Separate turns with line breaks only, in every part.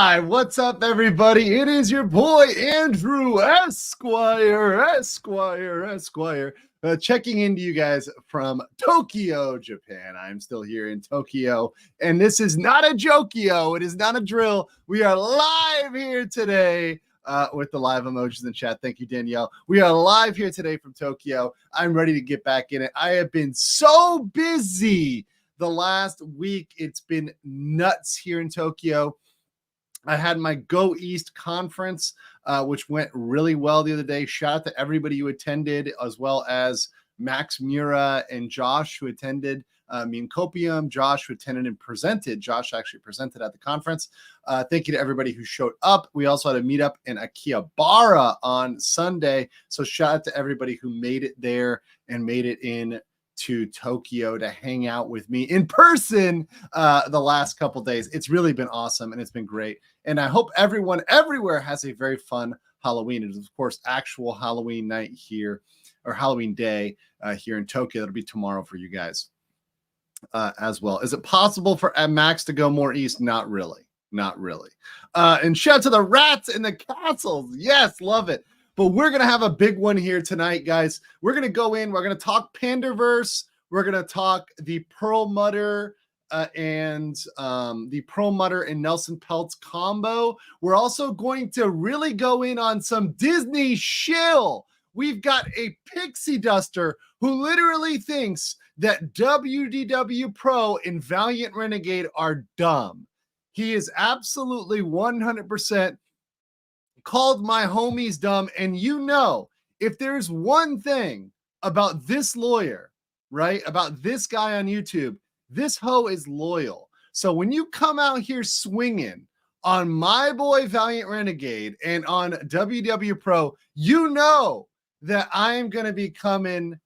live. What's up, everybody? It is your boy, Andrew Esquire, checking into you guys from Tokyo, Japan. I'm still here in Tokyo, and this is not a jokio. It is not a drill. We are live here today with the live emojis in chat. Thank you, Danielle. We are live here today from Tokyo. I'm ready to get back in it. I have been so busy the last week. It's been nuts here in Tokyo. I had my Go East conference, which went really well the other day. Shout out to everybody who attended, as well as Max Mura and Josh who attended. Me and Copium, Josh who attended and presented. Josh actually presented at the conference. Thank you to everybody who showed up. We also had a meetup in Akihabara on Sunday. So shout out to everybody who made it there and made it in to Tokyo to hang out with me in person the last couple days. It's really been awesome and it's been great. And I hope everyone everywhere has a very fun Halloween. It is, of course, actual Halloween night here, or Halloween day here in Tokyo. That'll be tomorrow for you guys as well. Is it possible for Max to go more east? Not really. Not really. And shout out to the rats in the castles. Yes, love it. But we're going to have a big one here tonight, guys. We're going to go in. We're going to talk Pandaverse. We're going to talk the Perlmutter and Nelson Peltz combo. We're also going to really go in on some Disney shill. We've got a pixie duster who literally thinks that WDW Pro and Valiant Renegade are dumb. He is absolutely 100% called my homies dumb. And you know, if there's one thing about this lawyer, right, about this guy on YouTube, this hoe is loyal. So when you come out here swinging on my boy Valiant Renegade and on WW Pro, you know that I am going to be coming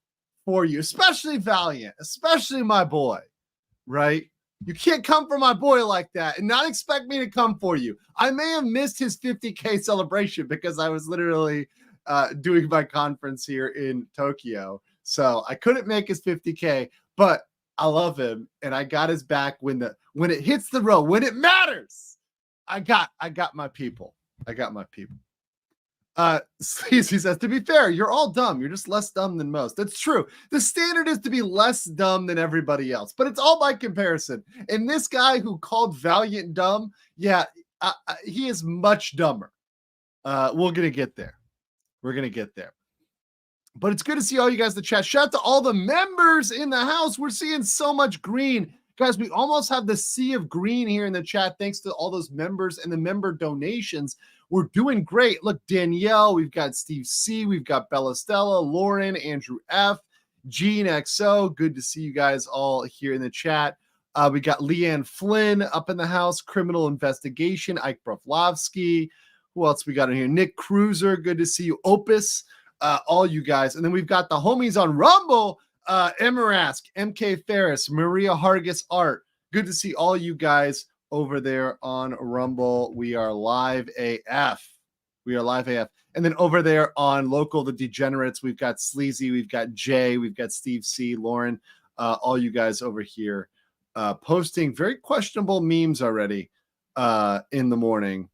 for you, especially Valiant, especially my boy, right? You can't come for my boy like that and not expect me to come for you. I may have missed his 50K celebration because I was literally doing my conference here in Tokyo. So I couldn't make his 50K, but I love him and I got his back when it hits the road, when it matters. I got my people. I got my people. Sleazy says, to be fair, you're all dumb. You're just less dumb than most. That's true. The standard is to be less dumb than everybody else, but it's all by comparison. And this guy who called Valiant dumb, yeah, he is much dumber. We're going to get there. We're going to get there. But it's good to see all you guys in the chat. Shout out to all the members in the house. We're seeing so much green. Guys, we almost have the sea of green here in the chat thanks to all those members and the member donations. We're doing great. Look, Danielle, we've got Steve C, we've got Bella Stella, Lauren, Andrew F, Gene XO. Good to see you guys all here in the chat. We got Leanne Flynn up in the house, Criminal Investigation, Ike Broflovsky. Who else we got in here? Nick Cruiser, good to see you. Opus, all you guys. And then we've got the homies on Rumble, Emirask, MK Ferris, Maria Hargis Art. Good to see all you guys over there on Rumble. We are live AF. We are live AF. And then over there on Local, the Degenerates, we've got Sleazy, we've got Jay, we've got Steve C, Lauren, all you guys over here posting very questionable memes already in the morning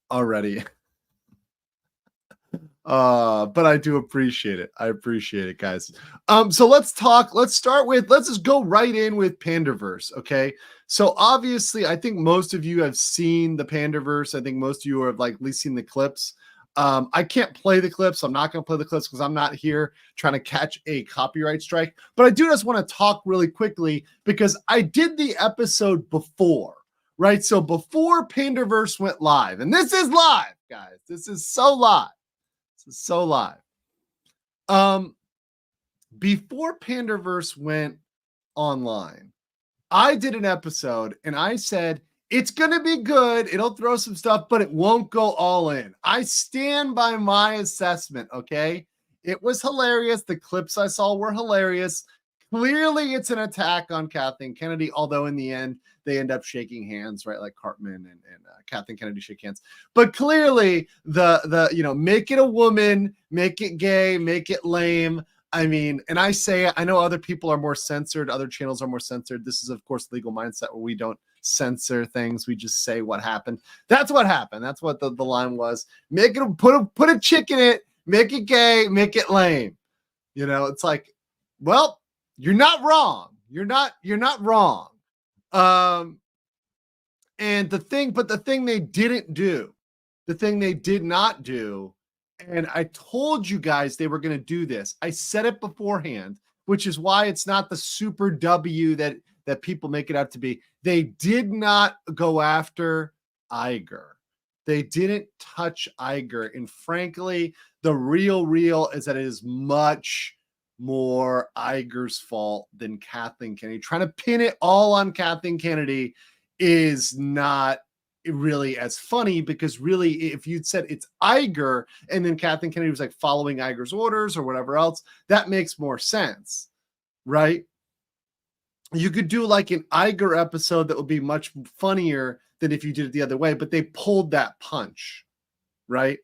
already. But I do appreciate it. I appreciate it, guys. So let's just go right in with Pandaverse. Okay. So obviously, I think most of you have seen the Pandaverse. I think most of you have at least seen the clips. I can't play the clips. I'm not going to play the clips because I'm not here trying to catch a copyright strike. But I do just want to talk really quickly because I did the episode before, right? So before Pandaverse went live, and this is live, guys. This is so live. This is so live. Before Pandaverse went online, I did an episode and I said, it's going to be good. It'll throw some stuff, but it won't go all in. I stand by my assessment, okay? It was hilarious. The clips I saw were hilarious. Clearly, it's an attack on Kathleen Kennedy, although in the end, they end up shaking hands, right? Like Cartman and Kathleen Kennedy shake hands. But clearly, the make it a woman, make it gay, make it lame. I mean, and I know other people are more censored. Other channels are more censored. This is, of course, legal mindset where we don't censor things. We just say what happened. That's what happened. That's what the line was. Make it, put a chick in it, make it gay, make it lame. You know, it's like, well, you're not wrong. You're not wrong. And the thing they didn't do, the thing they did not do, and I told you guys they were going to do this. I said it beforehand, which is why it's not the super W that people make it out to be. They did not go after Iger. They didn't touch Iger. And frankly, the real is that it is much more Iger's fault than Kathleen Kennedy. Trying to pin it all on Kathleen Kennedy is not really as funny, because really, if you'd said it's Iger and then Kathleen Kennedy was like following Iger's orders or whatever else, that makes more sense, right? You could do like an Iger episode that would be much funnier than if you did it the other way, but they pulled that punch, right?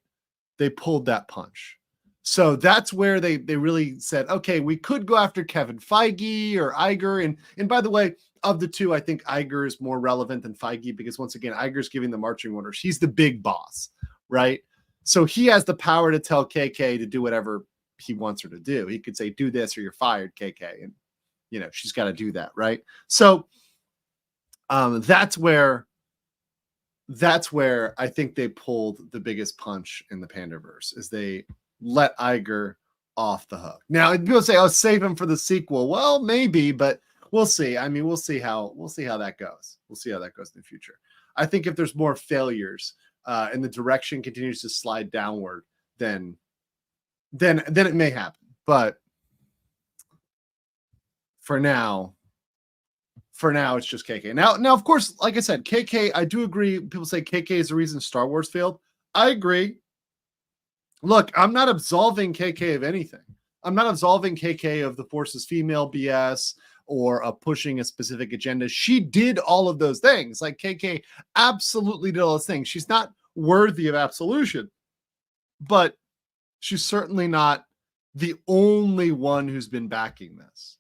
They pulled that punch. So that's where they really said, okay, we could go after Kevin Feige or Iger. And by the way, of the two, I think Iger is more relevant than Feige, because once again, Iger's giving the marching orders. He's the big boss, right? So he has the power to tell KK to do whatever he wants her to do. He could say, do this or you're fired, KK. And, you know, she's got to do that, right? So that's where I think they pulled the biggest punch in the Pandaverse, is they let Iger off the hook. Now, people say, "Oh, save him for the sequel." Well, maybe, but we'll see. I mean, we'll see how that goes. We'll see how that goes in the future. I think if there's more failures and the direction continues to slide downward, then it may happen. But for now, it's just KK. Now, of course, like I said, KK, I do agree. People say KK is the reason Star Wars failed. I agree. Look, I'm not absolving KK of anything. I'm not absolving KK of the Force's female BS or pushing a specific agenda. She did all of those things. Like, KK absolutely did all those things. She's not worthy of absolution, but she's certainly not the only one who's been backing this.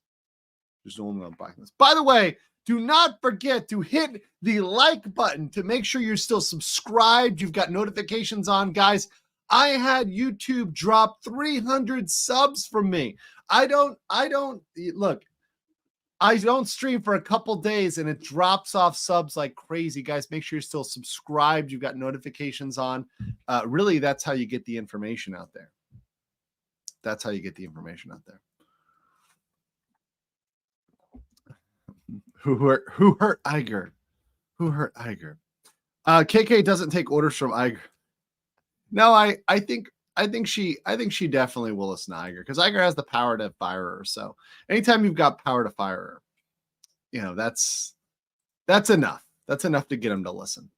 There's the only one backing this. By the way, do not forget to hit the like button to make sure you're still subscribed. You've got notifications on, guys. I had YouTube drop 300 subs from me. I don't stream for a couple days and it drops off subs like crazy. Guys, make sure you're still subscribed. You've got notifications on. Really, that's how you get the information out there. That's how you get the information out there. Who hurt Iger? Who hurt Iger? KK doesn't take orders from Iger. No, I think she definitely will listen to Iger, because Iger has the power to fire her. So anytime you've got power to fire her, you know, that's enough. That's enough to get him to listen.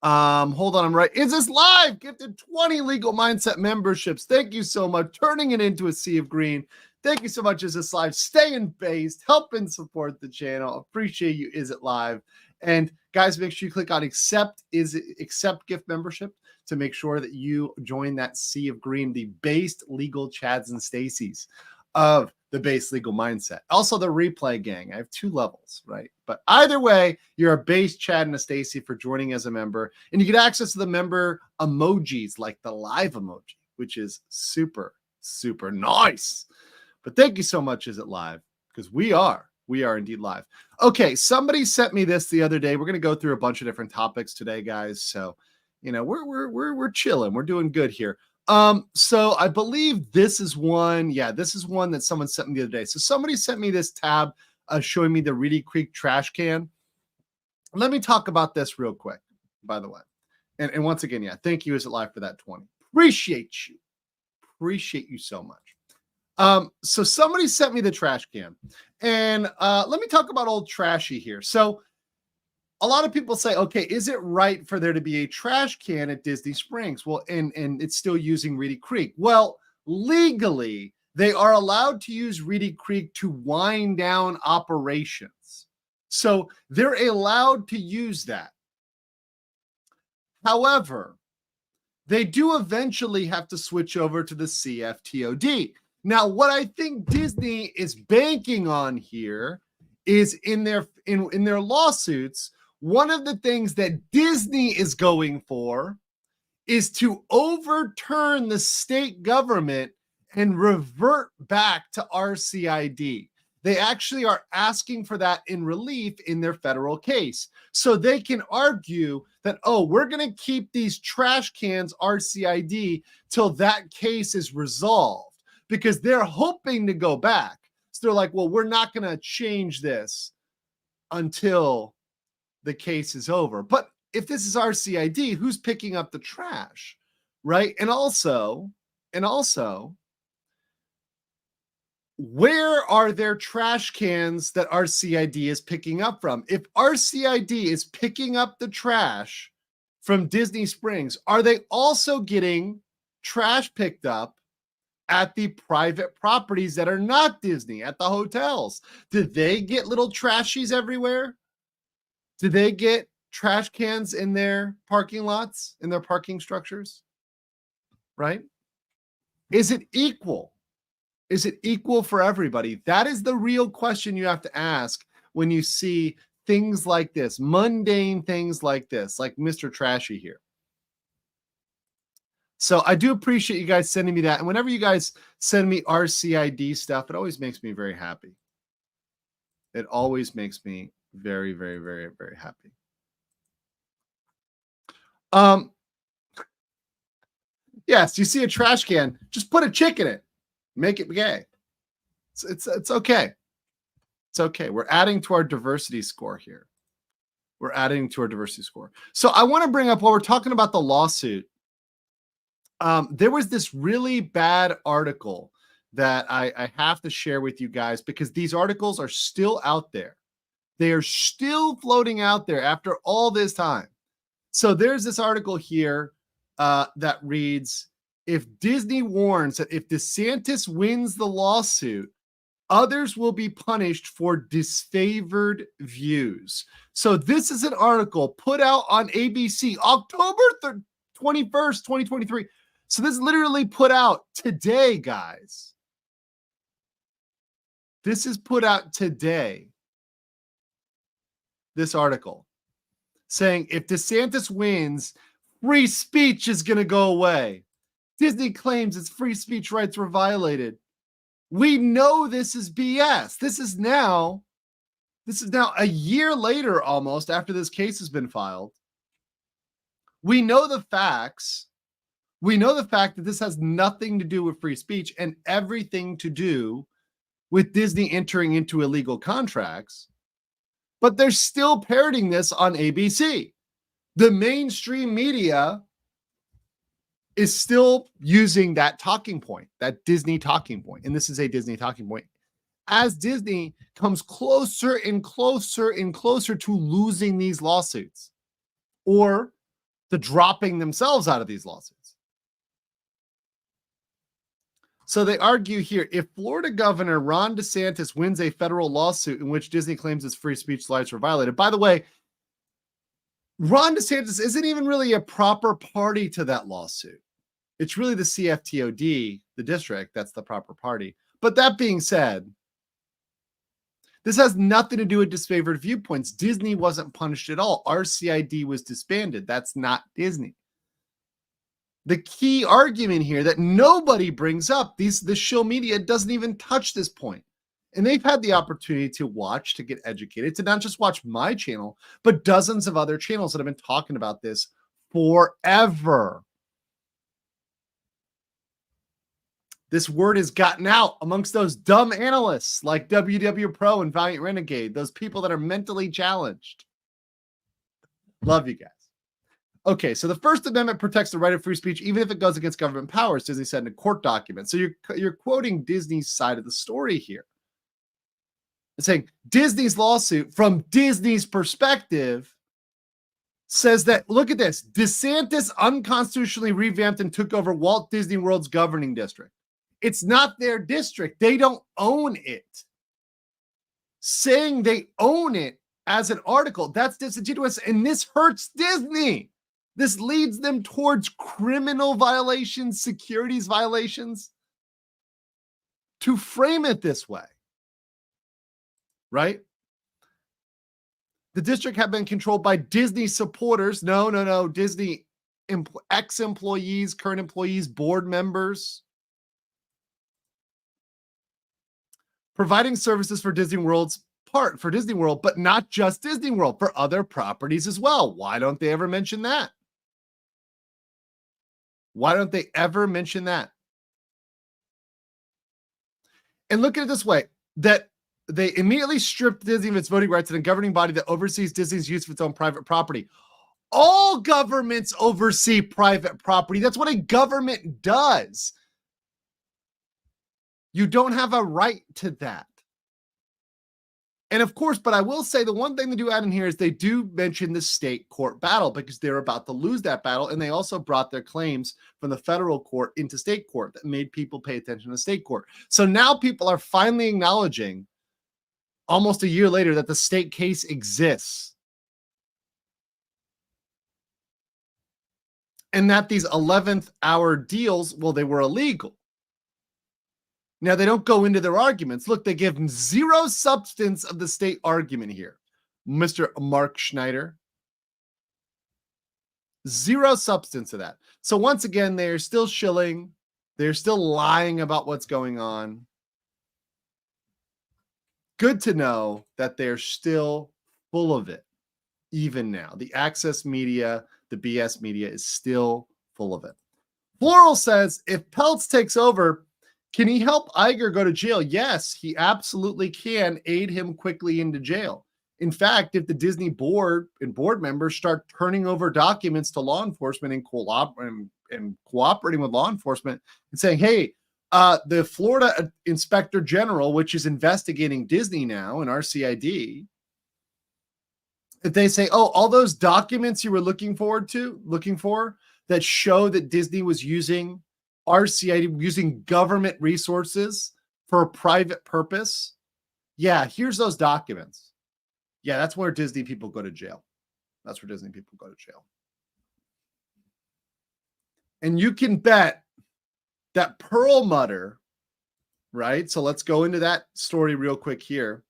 Hold on, I'm right. Is this live? Gifted 20 Legal Mindset memberships. Thank you so much. Turning it into a sea of green. Thank you so much. Is this live? Staying based, helping support the channel. Appreciate you. Is it live? And guys, make sure you click on accept gift membership to make sure that you join that sea of green, the based legal Chads and Stacys of the base legal mindset. Also the replay gang. I have 2 levels, right? But either way, you're a base Chad and a Stacy for joining as a member, and you get access to the member emojis like the live emoji, which is super, super nice. But thank you so much. Is it live? Because we are indeed live. Okay, somebody sent me this the other day. We're going to go through a bunch of different topics today, guys. So, you know, we're chilling. We're doing good here. So I believe this is one. Yeah, this is one that someone sent me the other day. So somebody sent me this tab showing me the Reedy Creek trash can. Let me talk about this real quick, by the way. And once again, yeah, thank you, Is It Live, for that 20. Appreciate you. Appreciate you so much. So somebody sent me the trash can, and let me talk about old Trashy here. So a lot of people say, okay, is it right for there to be a trash can at Disney Springs? Well, and it's still using Reedy Creek. Well, legally, they are allowed to use Reedy Creek to wind down operations. So they're allowed to use that. However, they do eventually have to switch over to the CFTOD. Now, what I think Disney is banking on here is in their lawsuits, one of the things that Disney is going for is to overturn the state government and revert back to RCID. They actually are asking for that in relief in their federal case. So they can argue that, oh, we're going to keep these trash cans RCID till that case is resolved, because they're hoping to go back. So they're like, well, we're not going to change this until the case is over. But if this is RCID, who's picking up the trash, right? And also, where are there trash cans that RCID is picking up from? If RCID is picking up the trash from Disney Springs, are they also getting trash picked up at the private properties that are not Disney, at the hotels? Do they get little trashies everywhere? Do they get trash cans in their parking lots, in their parking structures? Right? Is it equal? Is it equal for everybody? That is the real question you have to ask when you see things like this, mundane things like this, like Mr. Trashy here. So I do appreciate you guys sending me that. And whenever you guys send me RCID stuff, it always makes me very happy. It always makes me very, very, very, very happy. Yes, you see a trash can, just put a chick in it. Make it gay. It's okay. It's okay. We're adding to our diversity score here. We're adding to our diversity score. So I want to bring up, while we're talking about the lawsuit, there was this really bad article that I have to share with you guys, because these articles are still out there. They are still floating out there after all this time. So there's this article here that reads, if Disney warns that if DeSantis wins the lawsuit, others will be punished for disfavored views. So this is an article put out on ABC, October 21st, 2023. So this is literally put out today, guys. This is put out today. This article saying if DeSantis wins, free speech is going to go away. Disney claims its free speech rights were violated. We know this is BS. This is now a year later, almost, after this case has been filed. We know the facts. We know the fact that this has nothing to do with free speech and everything to do with Disney entering into illegal contracts. But they're still parroting this on ABC. The mainstream media is still using that talking point, that Disney talking point. And this is a Disney talking point. As Disney comes closer and closer and closer to losing these lawsuits, or the dropping themselves out of these lawsuits. So they argue here, if Florida Governor Ron DeSantis wins a federal lawsuit in which Disney claims its free speech rights were violated. By the way, Ron DeSantis isn't even really a proper party to that lawsuit. It's really the CFTOD, the district, that's the proper party. But that being said, this has nothing to do with disfavored viewpoints. Disney wasn't punished at all. RCID was disbanded. That's not Disney. The key argument here that nobody brings up, the shill media doesn't even touch this point. And they've had the opportunity to watch, to get educated, to not just watch my channel, but dozens of other channels that have been talking about this forever. This word has gotten out amongst those dumb analysts like WW Pro and Valiant Renegade, those people that are mentally challenged. Love you guys. Okay, so the First Amendment protects the right of free speech, even if it goes against government powers, Disney said in a court document. So you're quoting Disney's side of the story here. It's saying Disney's lawsuit, from Disney's perspective, says that, look at this, DeSantis unconstitutionally revamped and took over Walt Disney World's governing district. It's not their district. They don't own it. Saying they own it as an article, that's disingenuous, and this hurts Disney. This leads them towards criminal violations, securities violations, to frame it this way. Right? The district had been controlled by Disney supporters. No. Disney ex-employees, current employees, board members, providing services for Disney World, but not just Disney World, for other properties as well. Why don't they ever mention that? Why don't they ever mention that? And look at it this way, that they immediately stripped Disney of its voting rights in a governing body that oversees Disney's use of its own private property. All governments oversee private property. That's what a government does. You don't have a right to that. And of course, but I will say the one thing they do add in here is they do mention the state court battle, because they're about to lose that battle. And they also brought their claims from the federal court into state court that made people pay attention to state court. So now people are finally acknowledging, almost a year later, that the state case exists. And that these 11th hour deals, well, they were illegal. Now, they don't go into their arguments. Look, they give zero substance of the state argument here. Mr. Mark Schneider. Zero substance of that. So once again, they're still shilling. They're still lying about what's going on. Good to know that they're still full of it, even now. The access media, the BS media is still full of it. Floral says, if Peltz takes over, can he help Iger go to jail? Yes, he absolutely can aid him quickly into jail. In fact, if the Disney board and board members start turning over documents to law enforcement and cooperating with law enforcement and saying, hey, the Florida Inspector General, which is investigating Disney now and RCID, if they say, oh, all those documents you were looking for that show that Disney was using RCID, using government resources for a private purpose. Yeah, here's those documents. Yeah, that's where Disney people go to jail. That's where Disney people go to jail. And you can bet that Perlmutter, right? So let's go into that story real quick here.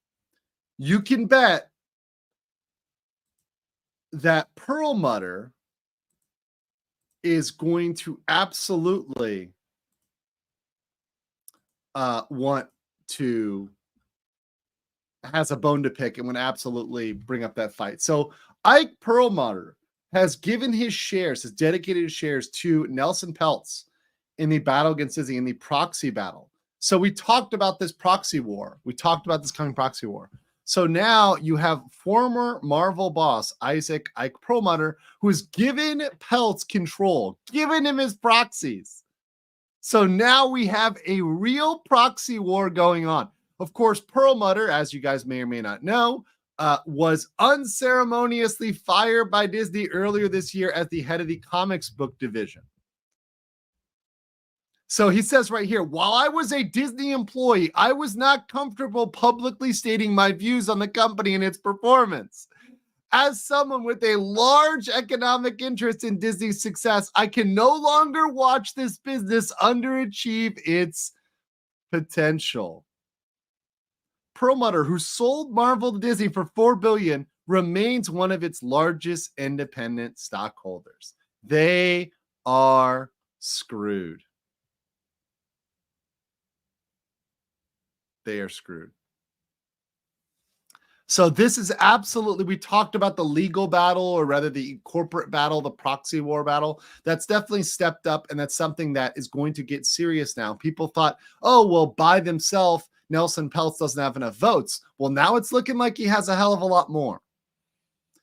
You can bet that Perlmutter is going to absolutely has a bone to pick and would absolutely bring up that fight. So Ike Perlmutter has given his dedicated shares to Nelson Peltz in the battle against Disney, in the proxy battle. So we talked about this proxy war. We talked about this coming proxy war. So now you have former Marvel boss Ike Perlmutter, who has given Peltz control, given him his proxies. So now we have a real proxy war going on. Of course, Perlmutter, as you guys may or may not know, was unceremoniously fired by Disney earlier this year as the head of the comics book division. So he says right here, while I was a Disney employee, I was not comfortable publicly stating my views on the company and its performance. As someone with a large economic interest in Disney's success, I can no longer watch this business underachieve its potential. Perlmutter, who sold Marvel to Disney for $4 billion, remains one of its largest independent stockholders. They are screwed. They are screwed. So this is absolutely, we talked about the legal battle, or rather the corporate battle, the proxy war battle. That's definitely stepped up, and that's something that is going to get serious now. People thought, oh, well, by themselves, Nelson Peltz doesn't have enough votes. Well, now it's looking like he has a hell of a lot more.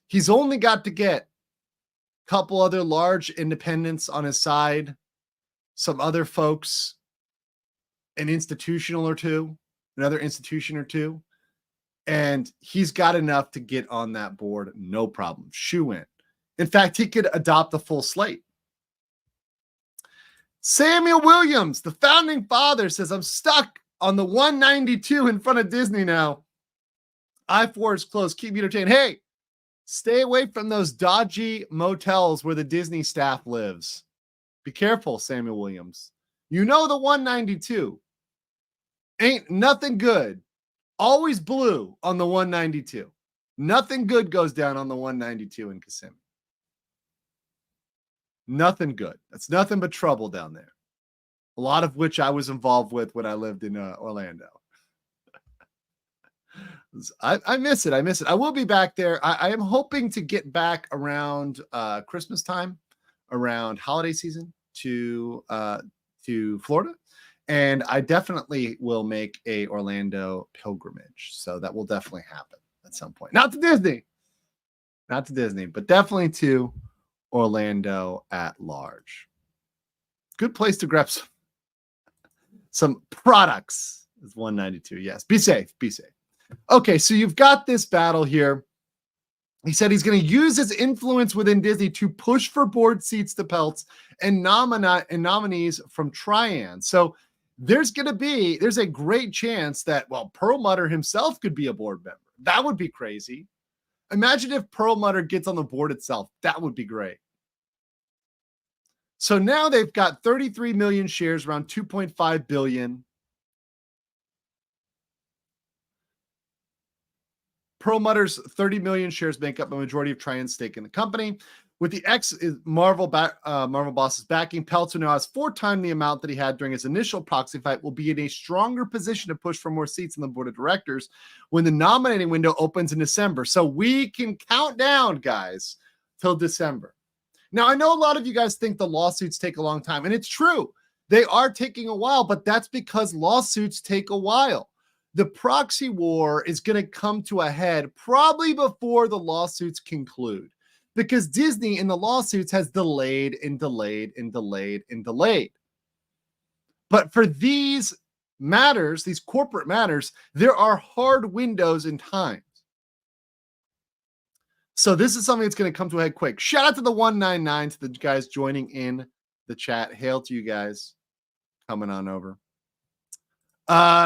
He's only got to get a couple other large independents on his side, some other folks, another institution or two, and he's got enough to get on that board, no problem. Shoo in. In fact, he could adopt the full slate. Samuel Williams, the founding father, says, I'm stuck on the 192 in front of Disney now. I-4 is close. Keep me entertained. Hey, stay away from those dodgy motels where the Disney staff lives. Be careful, Samuel Williams. You know the 192. Ain't nothing good. Always blue on the 192. Nothing good goes down on the 192 in Kissimmee. Nothing good. That's nothing but trouble down there. A lot of which I was involved with when I lived in Orlando. I miss it. I miss it. I will be back there. I am hoping to get back around Christmas time, around holiday season to Florida. And I definitely will make a Orlando pilgrimage. So that will definitely happen at some point. Not to Disney, but definitely to Orlando at large. Good place to grab some products. Is 192. Yes. Be safe. Be safe. Okay. So you've got this battle here. He said he's going to use his influence within Disney to push for board seats to Peltz and nominees from Trian. So there's a great chance that, well, Perlmutter himself could be a board member. That would be crazy. Imagine if Perlmutter gets on the board itself. That would be great. So now they've got 33 million shares, around 2.5 billion. Perlmutter's 30 million shares make up a majority of Trian's stake in the company. With the Marvel boss's backing, Peltz, who now has 4 times the amount that he had during his initial proxy fight, will be in a stronger position to push for more seats in the board of directors when the nominating window opens in December. So we can count down, guys, till December. Now, I know a lot of you guys think the lawsuits take a long time, and it's true. They are taking a while, but that's because lawsuits take a while. The proxy war is going to come to a head probably before the lawsuits conclude, because Disney in the lawsuits has delayed and delayed and delayed and delayed. But for these matters, these corporate matters, there are hard windows in time. So this is something that's going to come to a head quick. Shout out to the 199, to the guys joining in the chat. Hail to you guys coming on over.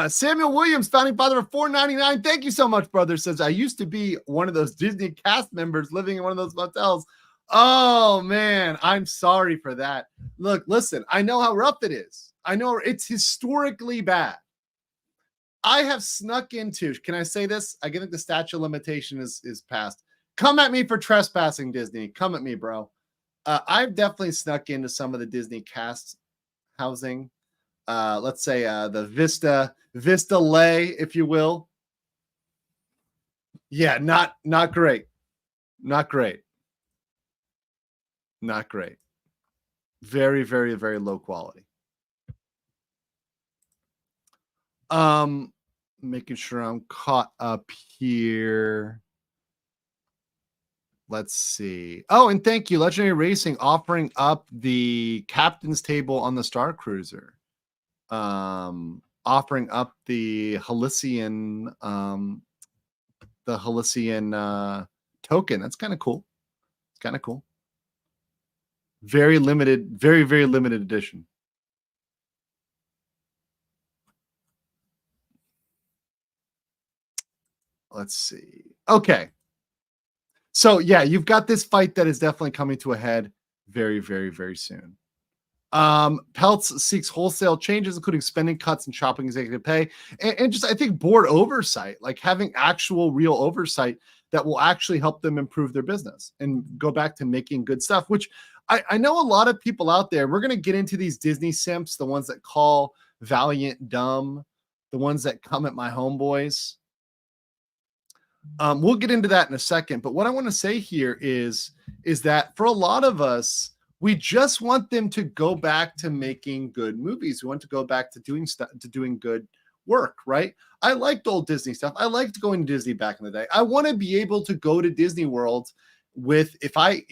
Samuel Williams, founding father of 499. Thank you so much, brother. Says, I used to be one of those Disney cast members living in one of those motels. Oh, man, I'm sorry for that. Look, listen, I know how rough it is. I know it's historically bad. I have snuck into, can I say this? I think the statute of limitation is passed. Come at me for trespassing, Disney. Come at me, bro. I've definitely snuck into some of the Disney cast housing. Let's say the Vista Lay, if you will. Yeah, not great. Not great. Not great. Very, very, very low quality. Making sure I'm caught up here. Let's see. Oh, and thank you, Legendary Racing, offering up the captain's table on the Star Cruiser. Offering up the Halcyon token. That's kind of cool. It's kind of cool. Very limited, very, very limited edition. Let's see. Okay. So yeah, you've got this fight that is definitely coming to a head very, very, very soon. Peltz seeks wholesale changes, including spending cuts and chopping executive pay, and just, I think, board oversight, like having actual real oversight that will actually help them improve their business and go back to making good stuff, which I know a lot of people out there, we're going to get into these Disney simps, the ones that call Valiant dumb, the ones that come at my homeboys. We'll get into that in a second, but what I want to say here is that for a lot of us, we just want them to go back to making good movies. We want to go back to doing stuff, to doing good work, right? I liked old Disney stuff. I liked going to Disney back in the day. I want to be able to go to Disney World with, if I,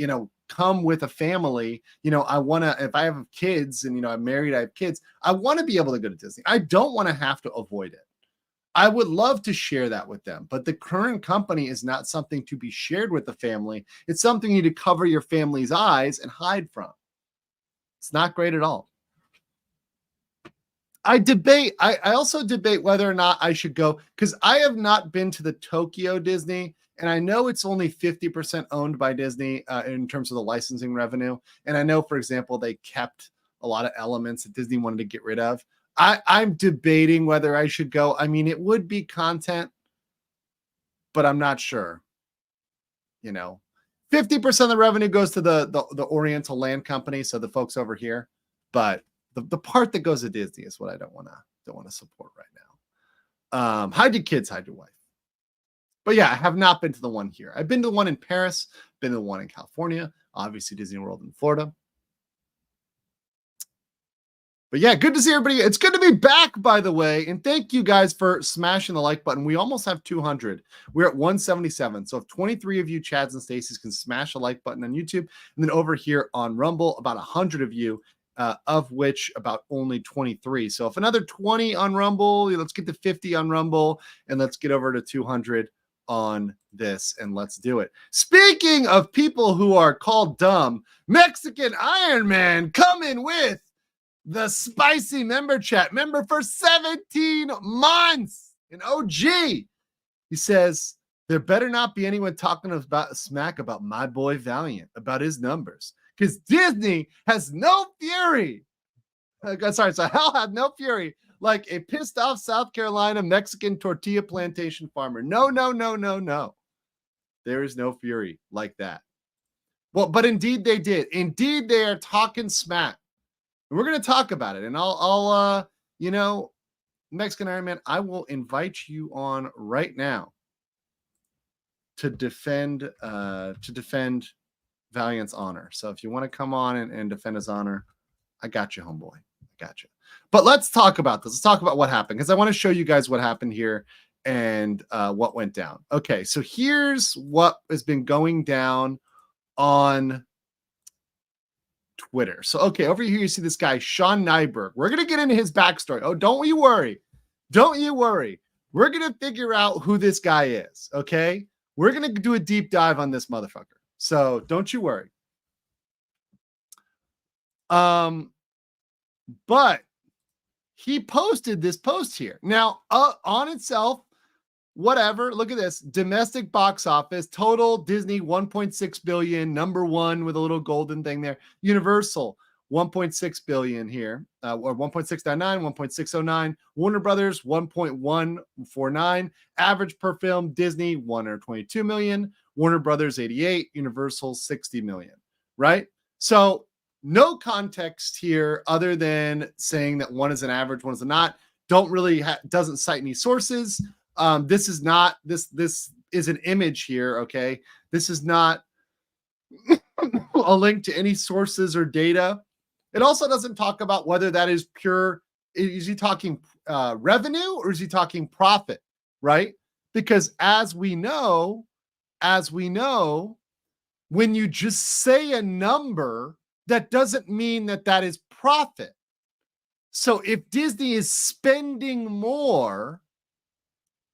come with a family, I want to, if I have kids and, I'm married, I have kids, I want to be able to go to Disney. I don't want to have to avoid it. I would love to share that with them, but the current company is not something to be shared with the family. It's something you need to cover your family's eyes and hide from. It's not great at all. I also debate whether or not I should go, because I have not been to the Tokyo Disney, and I know it's only 50% owned by Disney in terms of the licensing revenue. And I know, for example, they kept a lot of elements that Disney wanted to get rid of. I'm debating whether I should go. I mean, it would be content, but I'm not sure. you know, 50% of the revenue goes to the Oriental Land Company, so the folks over here. But the part that goes to Disney is what I don't want to support right now. Hide your kids, hide your wife. But yeah, I have not been to the one here. I've been to the one in Paris, been to the one in California, obviously Disney World in Florida. But yeah, good to see everybody. It's good to be back, by the way. And thank you guys for smashing the like button. We almost have 200. We're at 177. So if 23 of you, Chads and Stacy's, can smash the like button on YouTube, and then over here on Rumble, about 100 of you, of which about only 23. So if another 20 on Rumble, let's get to 50 on Rumble, and let's get over to 200 on this, and let's do it. Speaking of people who are called dumb, Mexican Iron Man coming with the spicy member chat, member for 17 months, an OG. He says, there better not be anyone talking about smack about my boy Valiant, about his numbers, because Disney has no fury. So hell had no fury like a pissed off South Carolina Mexican tortilla plantation farmer. No. There is no fury like that. Well, but indeed they did. Indeed, they are talking smack. And we're going to talk about it. And I'll Mexican Iron Man, I will invite you on right now to defend Valiant's honor. So if you want to come on and defend his honor, I got you, homeboy. I got you. But let's talk about this. Let's talk about what happened, because I want to show you guys what happened here and what went down. Okay, so here's what has been going down on Twitter. So, okay, over here you see this guy, Sean Nyberg. We're going to get into his backstory. Oh, don't you worry. Don't you worry. We're going to figure out who this guy is, okay? We're going to do a deep dive on this motherfucker. So, don't you worry. But he posted this post here. Now, on itself, whatever. Look at this. Domestic box office, total Disney 1.6 billion, number one with a little golden thing there. Universal 1.6 billion here, or 1.699, 1.609. Warner Brothers 1.149. Average per film, Disney 122 million. Warner Brothers 88. Universal 60 million. Right? So no context here other than saying that one is an average, one is not. Don't really doesn't cite any sources. This is not this is an image here. Okay, this is not a link to any sources or data. It also doesn't talk about whether that is pure. Is he talking revenue or is he talking profit? Right? Because as we know, when you just say a number, that doesn't mean that that is profit. So if Disney is spending more,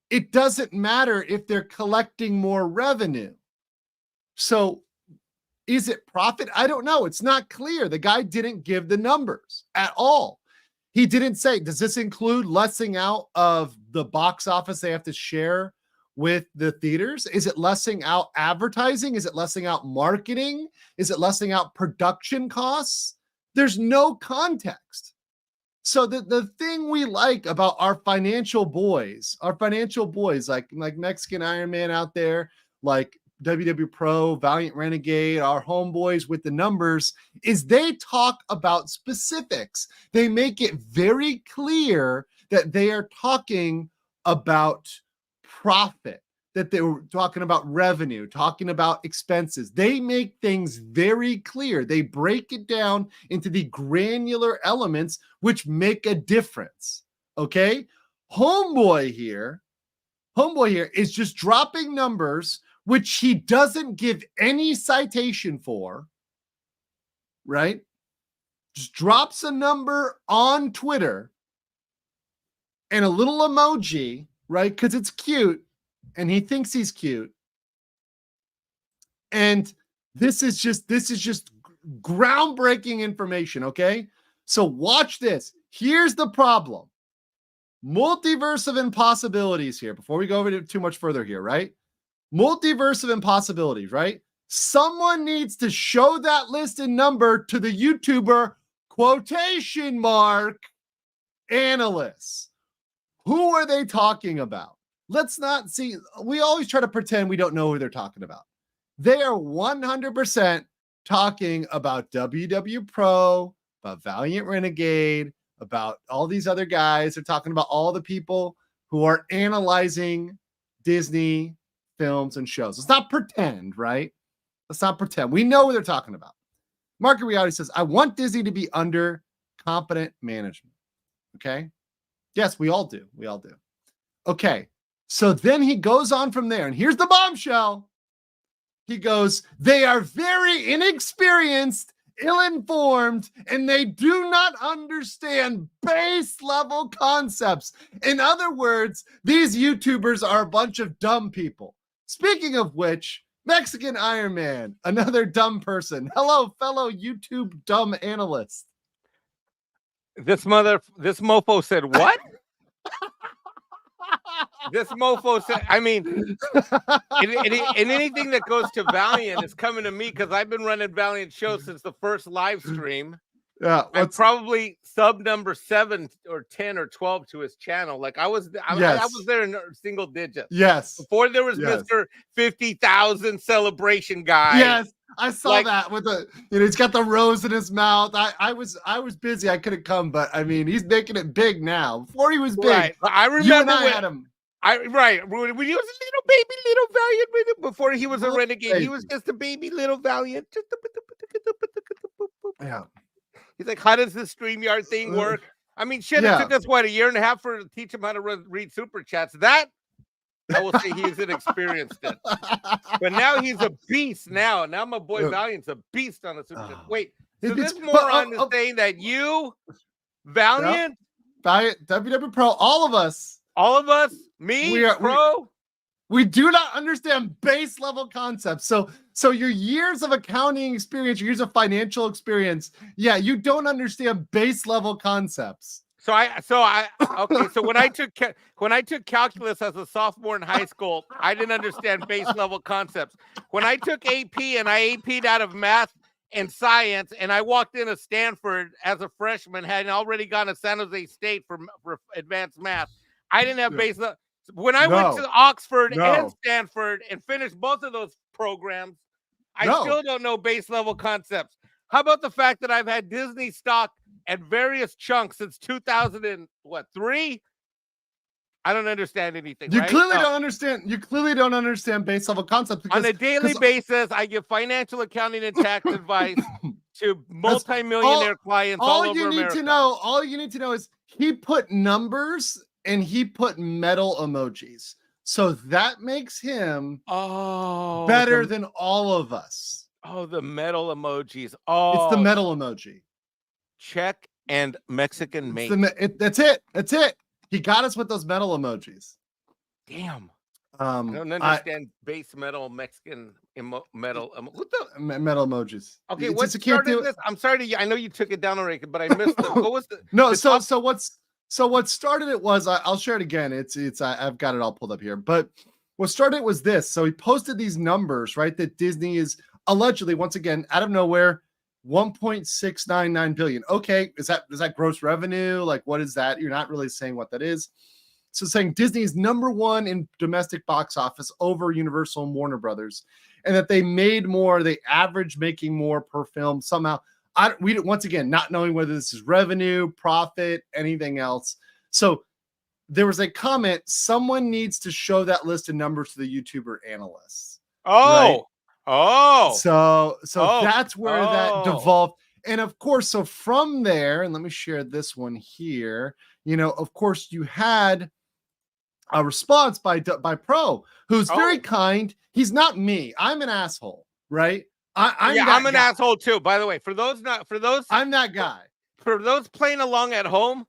it doesn't matter if they're collecting more revenue. So is it profit? I don't know. It's not clear. The guy didn't give the numbers at all. He didn't say, does this include lessing out of the box office they have to share with the theaters? Is it lessing out advertising? Is it lessing out marketing? Is it lessing out production costs? There's no context. So the thing we like about our financial boys like Mexican Iron Man out there, like WW Pro, Valiant Renegade, our homeboys with the numbers, is they talk about specifics. They make it very clear that they are talking about profit, that they were talking about revenue, talking about expenses. They make things very clear. They break it down into the granular elements which make a difference. Okay? Homeboy here is just dropping numbers which he doesn't give any citation for, right? Just drops a number on Twitter and a little emoji, right? Because it's cute. And he thinks he's cute. And this is just groundbreaking information, okay? So watch this. Here's the problem. Multiverse of impossibilities here. Before we go over too much further here, right? Multiverse of impossibilities, right? Someone needs to show that list and number to the YouTuber quotation mark analysts. Who are they talking about? Let's not see. We always try to pretend we don't know who they're talking about. They are 100% talking about WW Pro, about Valiant Renegade, about all these other guys. They're talking about all the people who are analyzing Disney films and shows. Let's not pretend, right? Let's not pretend. We know what they're talking about. Market Reality says, I want Disney to be under competent management. Okay. Yes, we all do. We all do. Okay. So then he goes on from there, and here's the bombshell. He goes, they are very inexperienced, ill-informed, and they do not understand base level concepts. In other words, these YouTubers are a bunch of dumb people. Speaking of which, Mexican Iron Man, another dumb person. Hello, fellow YouTube dumb analyst.
This mofo said what? This mofo said, I mean, and anything that goes to Valiant is coming to me because I've been running Valiant shows since the first live stream.
Yeah,
I'm probably sub number 7 or 10 or 12 to his channel. Like I was there in single digits.
Yes.
Before there was Mr. 50,000 celebration guy.
Yes. I saw that with the, he's got the rose in his mouth. I was busy. I couldn't come, but I mean, he's making it big now. Before he was big,
right. I remember
you and I had him.
When he was a little Valiant, before he was a renegade, he was just a baby little Valiant.
Yeah.
He's like, how does this StreamYard thing work? I mean, shit, it took us, a year and a half to teach him how to read super chats. That, I will say he's inexperienced in. But now he's a beast now. Now my boy Valiant's a beast on the super chat. Wait, so this moron is saying that you, Valiant,
WW Pro, all of us,
me, Pro,
we do not understand base level concepts. So your years of accounting experience, your years of financial experience, you don't understand base level concepts.
So when I took calculus as a sophomore in high school, I didn't understand base level concepts. When I took AP and I AP'd out of math and science, and I walked into Stanford as a freshman, had already gone to San Jose State for advanced math. I didn't have base level. When I went to Oxford and Stanford and finished both of those programs, I still don't know base level concepts. How about the fact that I've had Disney stock at various chunks since 2003? I don't understand anything.
You clearly don't understand. You clearly don't understand base level concepts.
On a daily basis, I give financial accounting and tax advice to multimillionaire clients all over America.
All you need to know is he put numbers and he put metal emojis. So that makes him better than all of us.
Oh, the metal emojis.
It's the metal emoji.
Check and Mexican mate.
That's it. That's it. He got us with those metal emojis.
Damn. I don't understand base metal Mexican metal. What the
metal emojis?
Okay, what started this? I'm sorry I know you took it down already, but I missed it. What was the
what started it was I'll share it again. It's I've got it all pulled up here. But what started it was this. So he posted these numbers, right? That Disney is allegedly, once again, out of nowhere, 1.699 billion. Okay, is that gross revenue? Like, what is that? You're not really saying what that is. So saying Disney is number one in domestic box office over Universal and Warner Brothers, and that they made more, they average making more per film somehow. We once again not knowing whether this is revenue, profit, anything else. So there was a comment. Someone needs to show that list of numbers to the YouTuber analysts. So that's where that devolved. And of course, so from there, and let me share this one here. Of course, you had a response by Pro, who's very kind. He's not me. I'm an asshole, right? I'm
an asshole too. By the way, I'm
that guy.
For those playing along at home,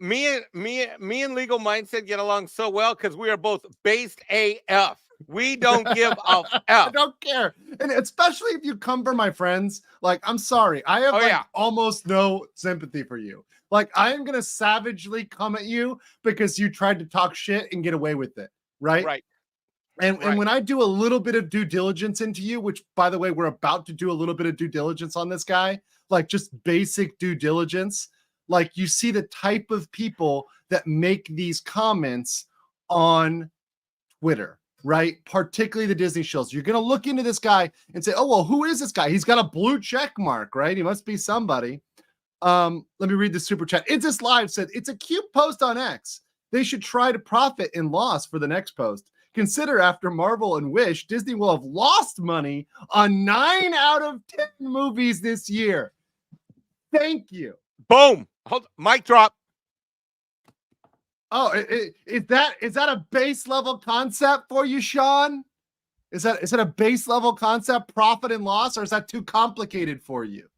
me and Legal Mindset get along so well because we are both based AF. We don't give a F.
I don't care. And especially if you come for my friends, like, I'm sorry. I have almost no sympathy for you. Like, I am going to savagely come at you because you tried to talk shit and get away with it. Right.
Right.
And when I do a little bit of due diligence into you, which, by the way, we're about to do a little bit of due diligence on this guy, like just basic due diligence, like you see the type of people that make these comments on Twitter. right? Particularly the Disney shills. You're going to look into this guy and say, oh, well, who is this guy? He's got a blue check mark, right? He must be somebody. Let me read the super chat. It's This Live said, it's a cute post on X. They should try to profit and loss for the next post. Consider after Marvel and Wish, Disney will have lost money on 9 out of 10 movies this year. Thank you.
Boom. Hold, mic drop.
Oh, is that a base level concept for you, Sean? Is that a base level concept, profit and loss, or is that too complicated for you?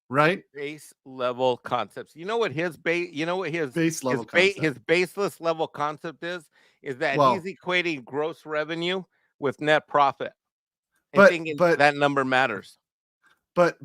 Right?
Base level concepts. You know what his
base level concept.
His baseless level concept is that he's equating gross revenue with net profit. But that number matters.
But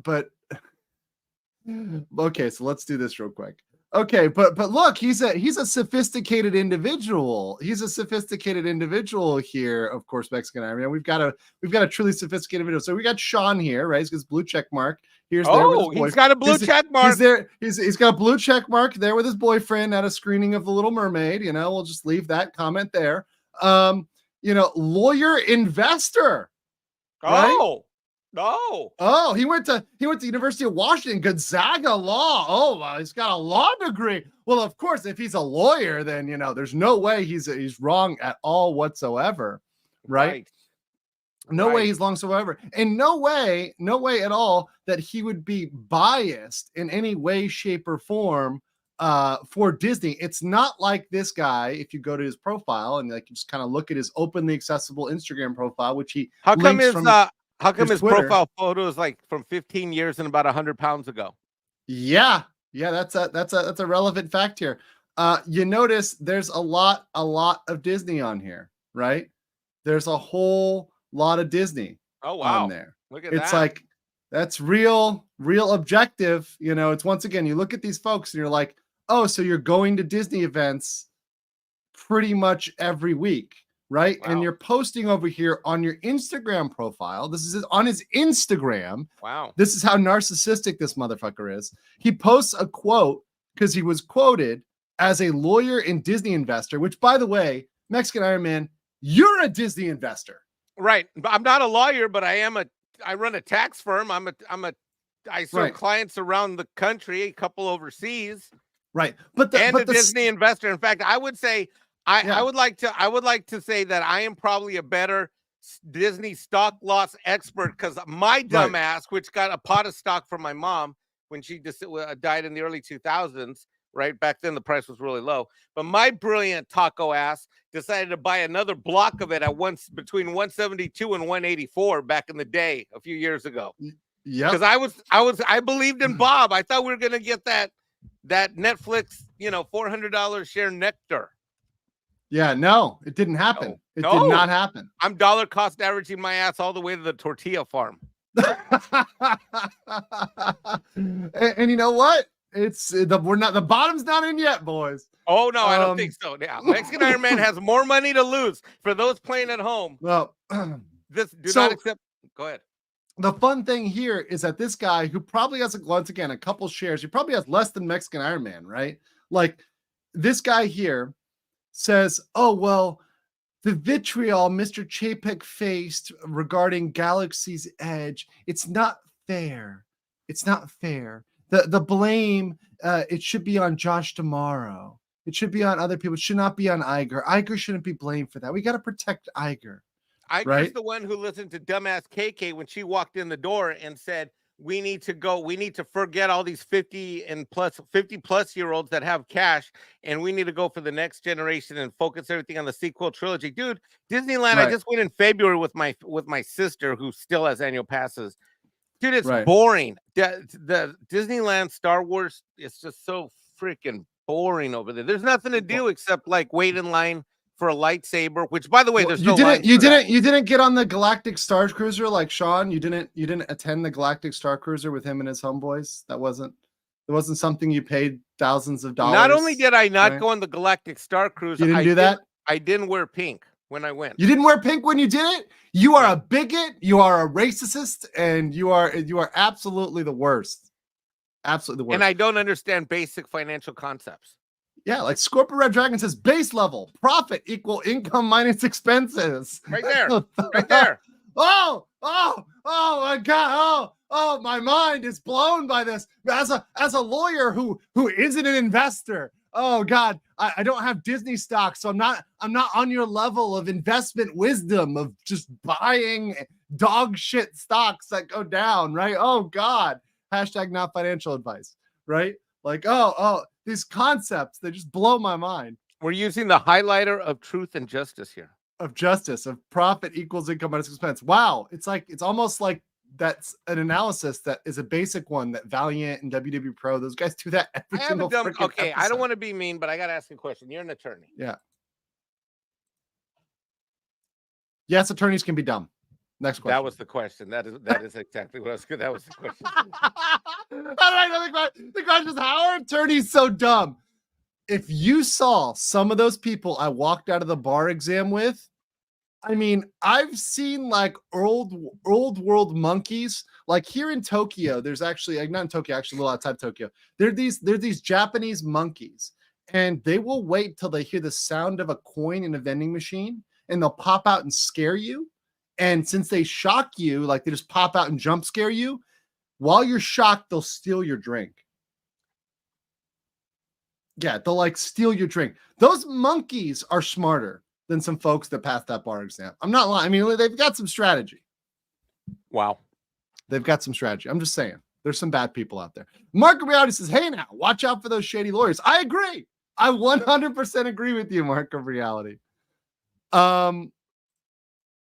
okay, so let's do this real quick. Okay, but look, he's a sophisticated individual. He's a sophisticated individual here, of course, Mexican Iron Man. We've got a truly sophisticated individual. So we got Sean here, right? He's got his blue check mark. He's
got a blue check mark.
He's there. He's got a blue check mark there with his boyfriend at a screening of The Little Mermaid. You know, we'll just leave that comment there. Lawyer investor. Right?
No.
Oh, he went to University of Washington, Gonzaga Law. Oh, wow, he's got a law degree. Well, of course, if he's a lawyer, then there's no way he's wrong at all whatsoever, right? No way he's wrong whatsoever, and no way at all that he would be biased in any way, shape, or form for Disney. It's not like this guy. If you go to his profile and just kind of look at his openly accessible Instagram profile, which he
How come his profile photo is like from 15 years and about 100 pounds ago?
Yeah, that's a relevant fact here. You notice there's a lot of Disney on here, right? There's a whole lot of Disney on there.
Look at
it's like that's real objective. It's once again, you look at these folks and you're like, oh, so you're going to Disney events pretty much every week. Right. Wow. And you're posting over here on your Instagram profile. This is on his Instagram.
Wow.
This is how narcissistic this motherfucker is. He posts a quote because he was quoted as a lawyer and Disney investor, which, by the way, Mexican Iron Man, you're a Disney investor.
Right. I'm not a lawyer, but I run a tax firm. I serve clients around the country, a couple overseas.
Right.
A Disney investor. In fact, I would say I would like to say that I am probably a better Disney stock loss expert because my dumb ass, which got a pot of stock from my mom when she just died in the early 2000s, right? Back then the price was really low. But my brilliant taco ass decided to buy another block of it at between 172 and 184 back in the day, a few years ago.
Yeah.
Because I believed in Bob. I thought we were gonna get that Netflix, $400 share nectar. Yeah,
no, it didn't happen. It did not happen.
I'm dollar cost averaging my ass all the way to the tortilla farm.
and you know what? The bottom's not in yet, boys.
Oh no, I don't think so. Yeah, Mexican Iron Man has more money to lose for those playing at home.
Well,
not accept. Go ahead.
The fun thing here is that this guy, who probably has once again a couple shares, he probably has less than Mexican Iron Man, right? Like this guy here says, oh, well, the vitriol Mr. Chapek faced regarding Galaxy's Edge, it's not fair. It's not fair. The blame, it should be on Josh tomorrow. It should be on other people. It should not be on Iger. Iger shouldn't be blamed for that. We got to protect Iger.
Iger's the one who listened to dumbass KK when she walked in the door and said, we need to forget all these 50 plus year olds that have cash, and we need to go for the next generation and focus everything on the sequel trilogy. Dude, Disneyland, I just went in February with my sister who still has annual passes. Dude, it's boring. The Disneyland Star Wars, it's just so freaking boring over there. There's nothing to do except like wait in line for a lightsaber, which by the way, there's
you didn't get on the Galactic Star Cruiser like Sean. You didn't attend the Galactic Star Cruiser with him and his homeboys. It wasn't something you paid thousands of dollars.
Not only did I not go on the Galactic Star Cruiser,
you didn't do that.
I didn't wear pink when I went.
You didn't wear pink when you did it? You are a bigot, you are a racist, and you are absolutely the worst. Absolutely the worst.
And I don't understand basic financial concepts.
Yeah, like Scorpio Red Dragon says base level profit equal income minus expenses.
Right there. Right there.
Oh my God. Oh, my mind is blown by this. As a lawyer who isn't an investor. Oh God, I don't have Disney stock, so I'm not on your level of investment wisdom of just buying dog shit stocks that go down, right? Oh God. Hashtag not financial advice, right? Like, these concepts, they just blow my mind.
We're using the highlighter of truth and justice here.
Of justice, of profit equals income minus expense. Wow. It's almost like that's an analysis that is a basic one that Valiant and WW Pro, those guys do that every single freaking
Okay,
episode.
I don't want to be mean, but I got to ask you a question. You're an attorney.
Yeah. Yes, attorneys can be dumb. Next question.
That was the question. That is exactly what I was. That was the question.
All right, the question is, how are attorneys so dumb? If you saw some of those people I walked out of the bar exam with, I mean, I've seen like old world monkeys. Like here in Tokyo, there's actually, like not in Tokyo, actually a little outside Tokyo. They're these Japanese monkeys, and they will wait till they hear the sound of a coin in a vending machine, and they'll pop out and scare you. And since they shock you, like they just pop out and jump scare you, while you're shocked, they'll steal your drink. Yeah, they'll like steal your drink. Those monkeys are smarter than some folks that passed that bar exam. I'm not lying. I mean, they've got some strategy.
Wow.
They've got some strategy. I'm just saying. There's some bad people out there. Mark Reality says, hey now, watch out for those shady lawyers. I agree. I 100% agree with you, Mark of Reality.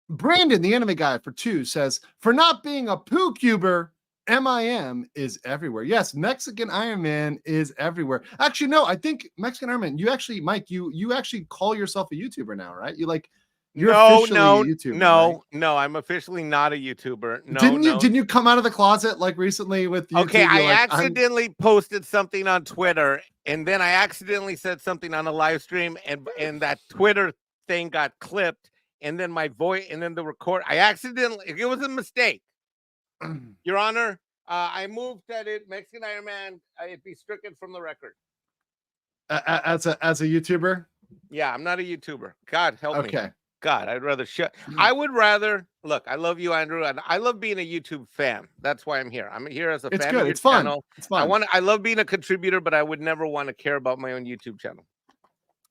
Brandon, the anime guy for 2, says, for not being a poo cuber, MIM is everywhere. Yes, Mexican Iron Man is everywhere. Actually, no, I think Mexican Iron Man, you actually, Mike, you actually call yourself a YouTuber now, right? You're officially a YouTuber.
No, I'm officially not a YouTuber. No,
didn't you come out of the closet like recently with YouTube?
Okay, I accidentally posted something on Twitter, and then I accidentally said something on a live stream, and that Twitter thing got clipped, and then my voice, and then the record, it was a mistake. Your Honor, I moved that Mexican Iron Man, it be stricken from the record.
As a YouTuber?
Yeah, I'm not a YouTuber. God help me.
Okay.
God, I'd rather I would rather look. I love you, Andrew, and I love being a YouTube fan. That's why I'm here. I'm here as a fan of your channel.
It's fun.
I love being a contributor, but I would never want to care about my own YouTube channel.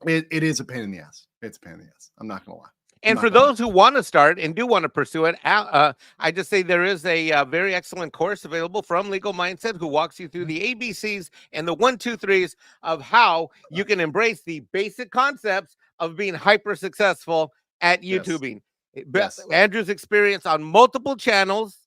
It is a pain in the ass. It's a pain in the ass. I'm not gonna lie.
And for those who want to start and do want to pursue it, I just say there is a very excellent course available from Legal Mindset who walks you through the ABCs and the 1, 2, 3s of how you can embrace the basic concepts of being hyper successful at YouTubing. Yes. Andrew's experience on multiple channels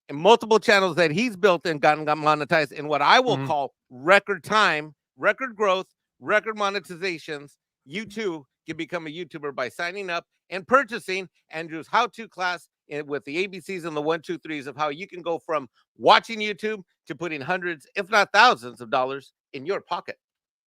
that he's built and got monetized in what I will call record time, record growth, record monetizations. You too can become a YouTuber by signing up and purchasing Andrew's how-to class with the ABCs and the 1, 2, 3s of how you can go from watching YouTube to putting hundreds, if not thousands of dollars in your pocket.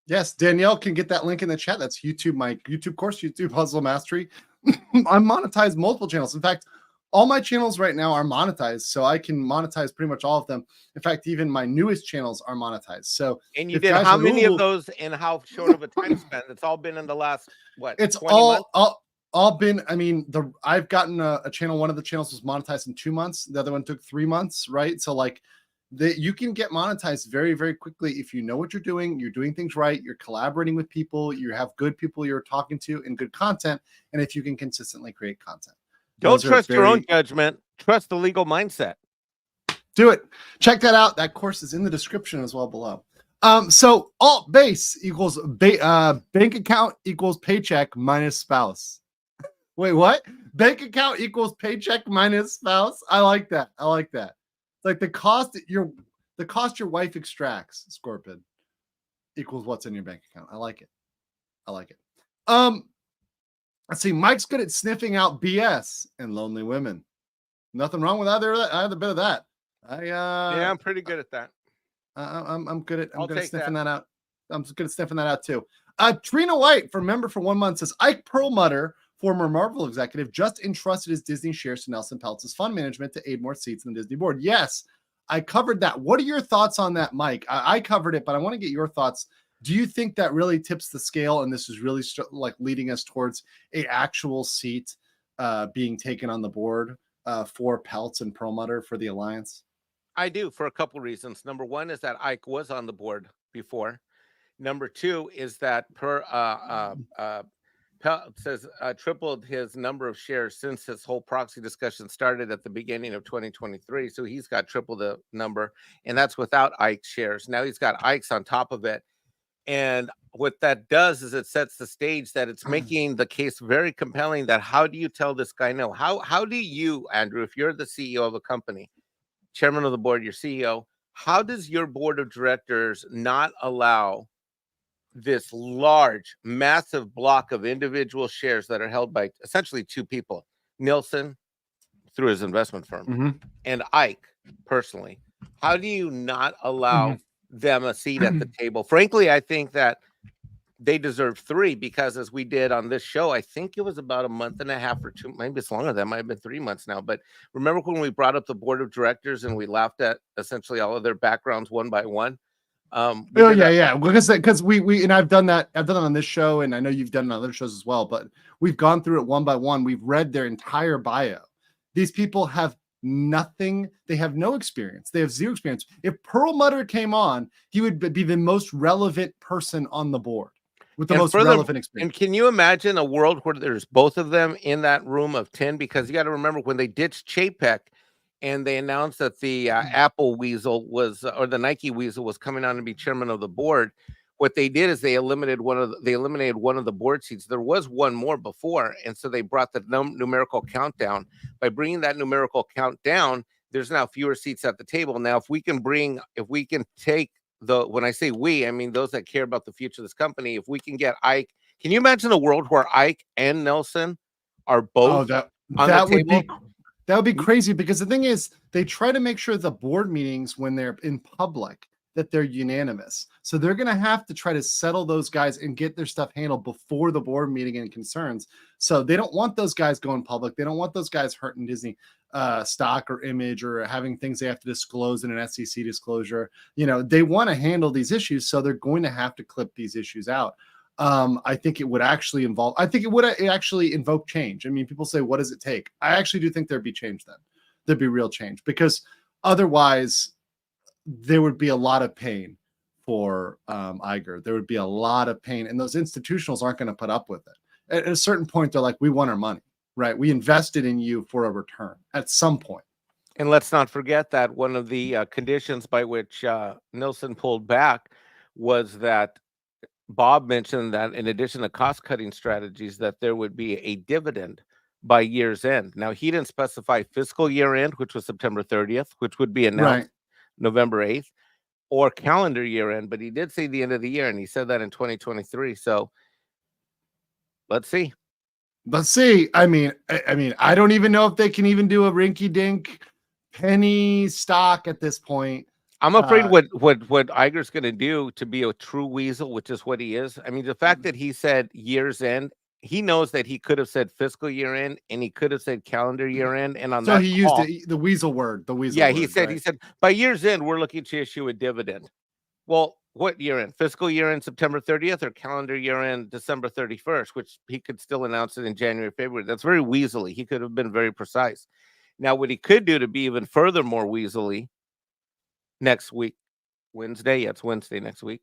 Yes, Danielle can get that link in the chat. That's YouTube, my YouTube course, YouTube Hustle Mastery. I monetize multiple channels. In fact, all my channels right now are monetized, so I can monetize pretty much all of them. In fact, even my newest channels are monetized. So,
and you did how many of those in how short of a time span? It's all been in the last what?
It's all been. I mean, I've gotten a channel. One of the channels was monetized in 2 months. The other one took 3 months. Right. So like, you can get monetized very, very quickly if you know what you're doing things right, you're collaborating with people, you have good people you're talking to and good content, and if you can consistently create content.
Don't trust your own judgment. Trust the Legal Mindset.
Do it. Check that out. That course is in the description as well below. So alt base equals bank account equals paycheck minus spouse. Wait, what? Bank account equals paycheck minus spouse? I like that. It's like the cost your wife extracts, Scorpion, equals what's in your bank account. I like it. Let's see. Mike's good at sniffing out BS and lonely women. Nothing wrong with either bit of that.
Yeah, I'm pretty good at that.
I'm good at sniffing that out. I'm good at sniffing that out too. Trina White, member for 1 month, says Ike Perlmutter, former Marvel executive, just entrusted his Disney shares to Nelson Peltz's fund management to aid more seats in the Disney board. Yes, I covered that. What are your thoughts on that, Mike? I covered it, but I want to get your thoughts Do you think that really tips the scale, and this is really like leading us towards a actual seat being taken on the board for Peltz and Perlmutter for the Alliance?
I do, for a couple reasons. Number one is that Ike was on the board before. Number two is that Peltz has tripled his number of shares since this whole proxy discussion started at the beginning of 2023. So he's got triple the number, and that's without Ike's shares. Now he's got Ike's on top of it. And what that does is it sets the stage that it's making the case very compelling that how do you tell this guy no? How do you, Andrew, if you're the CEO of a company, chairman of the board, your CEO, how does your board of directors not allow this large, massive block of individual shares that are held by essentially two people, Nielsen through his investment firm and Ike personally? How do you not allow them a seat at the table? Frankly, I think that they deserve three, because as we did on this show, I think it was about a month and a half or two, maybe it's longer, that might have been 3 months now. But remember when we brought up the board of directors and we laughed at essentially all of their backgrounds one by one?
Because we and I've done that on this show, and I know you've done it on other shows as well, but we've gone through it one by one. We've read their entire bio. These people have nothing. They have no experience. They have zero experience. If Perlmutter came on, he would be the most relevant person on the board with the most relevant experience.
And can you imagine a world where there's both of them in that room of 10? Because you got to remember when they ditched Chapek and they announced that the Apple Weasel was, or the Nike Weasel was coming on to be chairman of the board. What they did is they eliminated one of the board seats. There was one more before, and so they brought the numerical count down. By bringing that numerical count down, there's now fewer seats at the table. Now, if we can take when I say we, I mean those that care about the future of this company. If we can get Ike, can you imagine a world where Ike and Nelson are both on the table?
That would be crazy, because the thing is, they try to make sure the board meetings, when they're in public, that they're unanimous. So they're going to have to try to settle those guys and get their stuff handled before the board meeting and concerns. So they don't want those guys going public. They don't want those guys hurting Disney stock or image, or having things they have to disclose in an SEC disclosure. They want to handle these issues, so they're going to have to clip these issues out. I think it would actually invoke change. I mean, people say, what does it take? I actually do think there'd be change then. There'd be real change, because otherwise there would be a lot of pain for Iger. There would be a lot of pain, and those institutionals aren't going to put up with it. At a certain point, they're like, we want our money, right? We invested in you for a return at some point.
And let's not forget that one of the conditions by which Nielsen pulled back was that Bob mentioned that in addition to cost-cutting strategies, that there would be a dividend by year's end. Now, he didn't specify fiscal year end, which was September 30th, which would be announced November 8th, or calendar year end, but he did say the end of the year, and he said that in 2023. So let's see.
I mean, I don't even know if they can even do a rinky-dink penny stock at this point.
I'm afraid what Iger's going to do to be a true weasel, which is what he is. I mean, the fact that he said year's end, he knows that he could have said fiscal year end, and he could have said calendar year end. And on that,
he used the weasel word. The weasel.
Yeah, he said by year's end we're looking to issue a dividend. Well, what year end? Fiscal year end September 30th, or calendar year end December 31st, which he could still announce it in January, February. That's very weaselly. He could have been very precise. Now, what he could do to be even further more weaselly, next week, Wednesday. Yeah, it's Wednesday next week.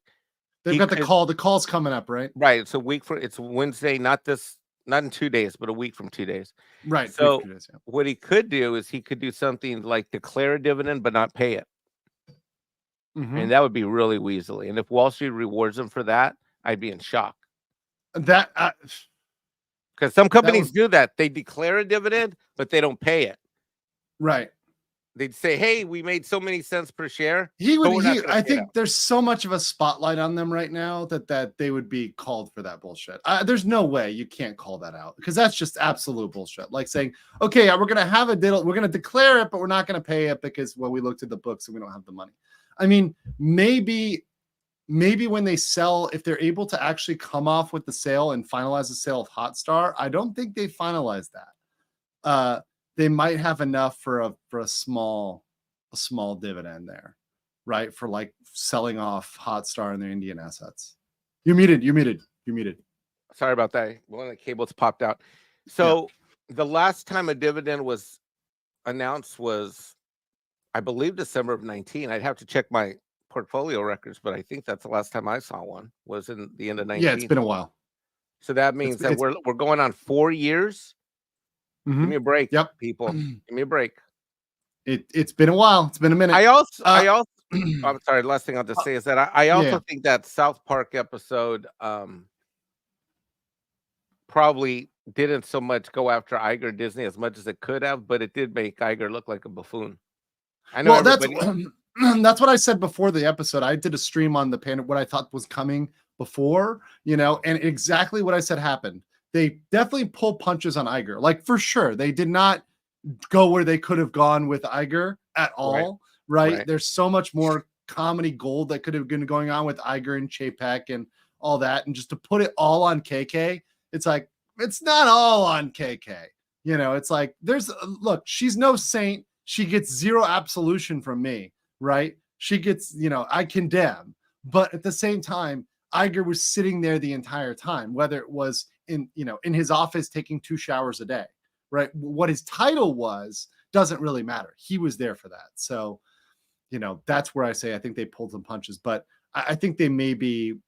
They've got the call. The call's coming up, right?
Right. It's Wednesday, not in 2 days, but a week from 2 days.
Right.
So what he could do is he could do something like declare a dividend but not pay it. And that would be really weaselly. And if Wall Street rewards him for that, I'd be in shock.
Because
some companies do that. They declare a dividend, but they don't pay it.
Right.
They'd say, hey, we made so many cents per share.
I think there's so much of a spotlight on them right now that they would be called for that bullshit. There's no way you can't call that out, because that's just absolute bullshit. Like saying, okay, we're going to have we're going to declare it, but we're not going to pay it because, well, we looked at the books and we don't have the money. I mean, maybe when they sell, if they're able to actually come off with the sale and finalize the sale of Hotstar, I don't think they finalized that. They might have enough for a small dividend there, right? For like selling off Hotstar and their Indian assets. You're muted.
Sorry about that. One of the cables popped out. So the last time a dividend was announced was, I believe, December of 19. I'd have to check my portfolio records, but I think that's the last time I saw one was in the end of 19.
Yeah, it's been a while.
So that means that we're going on 4 years.
Mm-hmm.
Give me a break,
yep.
people. Give me a break.
It's been a while. It's been a minute.
I also I'm sorry, last thing I'll just say is that I also think that South Park episode probably didn't so much go after Iger Disney as much as it could have, but it did make Iger look like a buffoon. I know
that's what I said before the episode. I did a stream on the panel, what I thought was coming before, and exactly what I said happened. They definitely pull punches on Iger, like for sure. They did not go where they could have gone with Iger at all, right? There's so much more comedy gold that could have been going on with Iger and Chapek and all that, and just to put it all on KK, it's like it's not all on KK. It's like look, she's no saint. She gets zero absolution from me, right? She gets, I condemn, but at the same time, Iger was sitting there the entire time, whether it was in his office taking 2 showers a day, right? What his title was doesn't really matter. He was there for that. So, that's where I say I think they pulled some punches, but I think they may be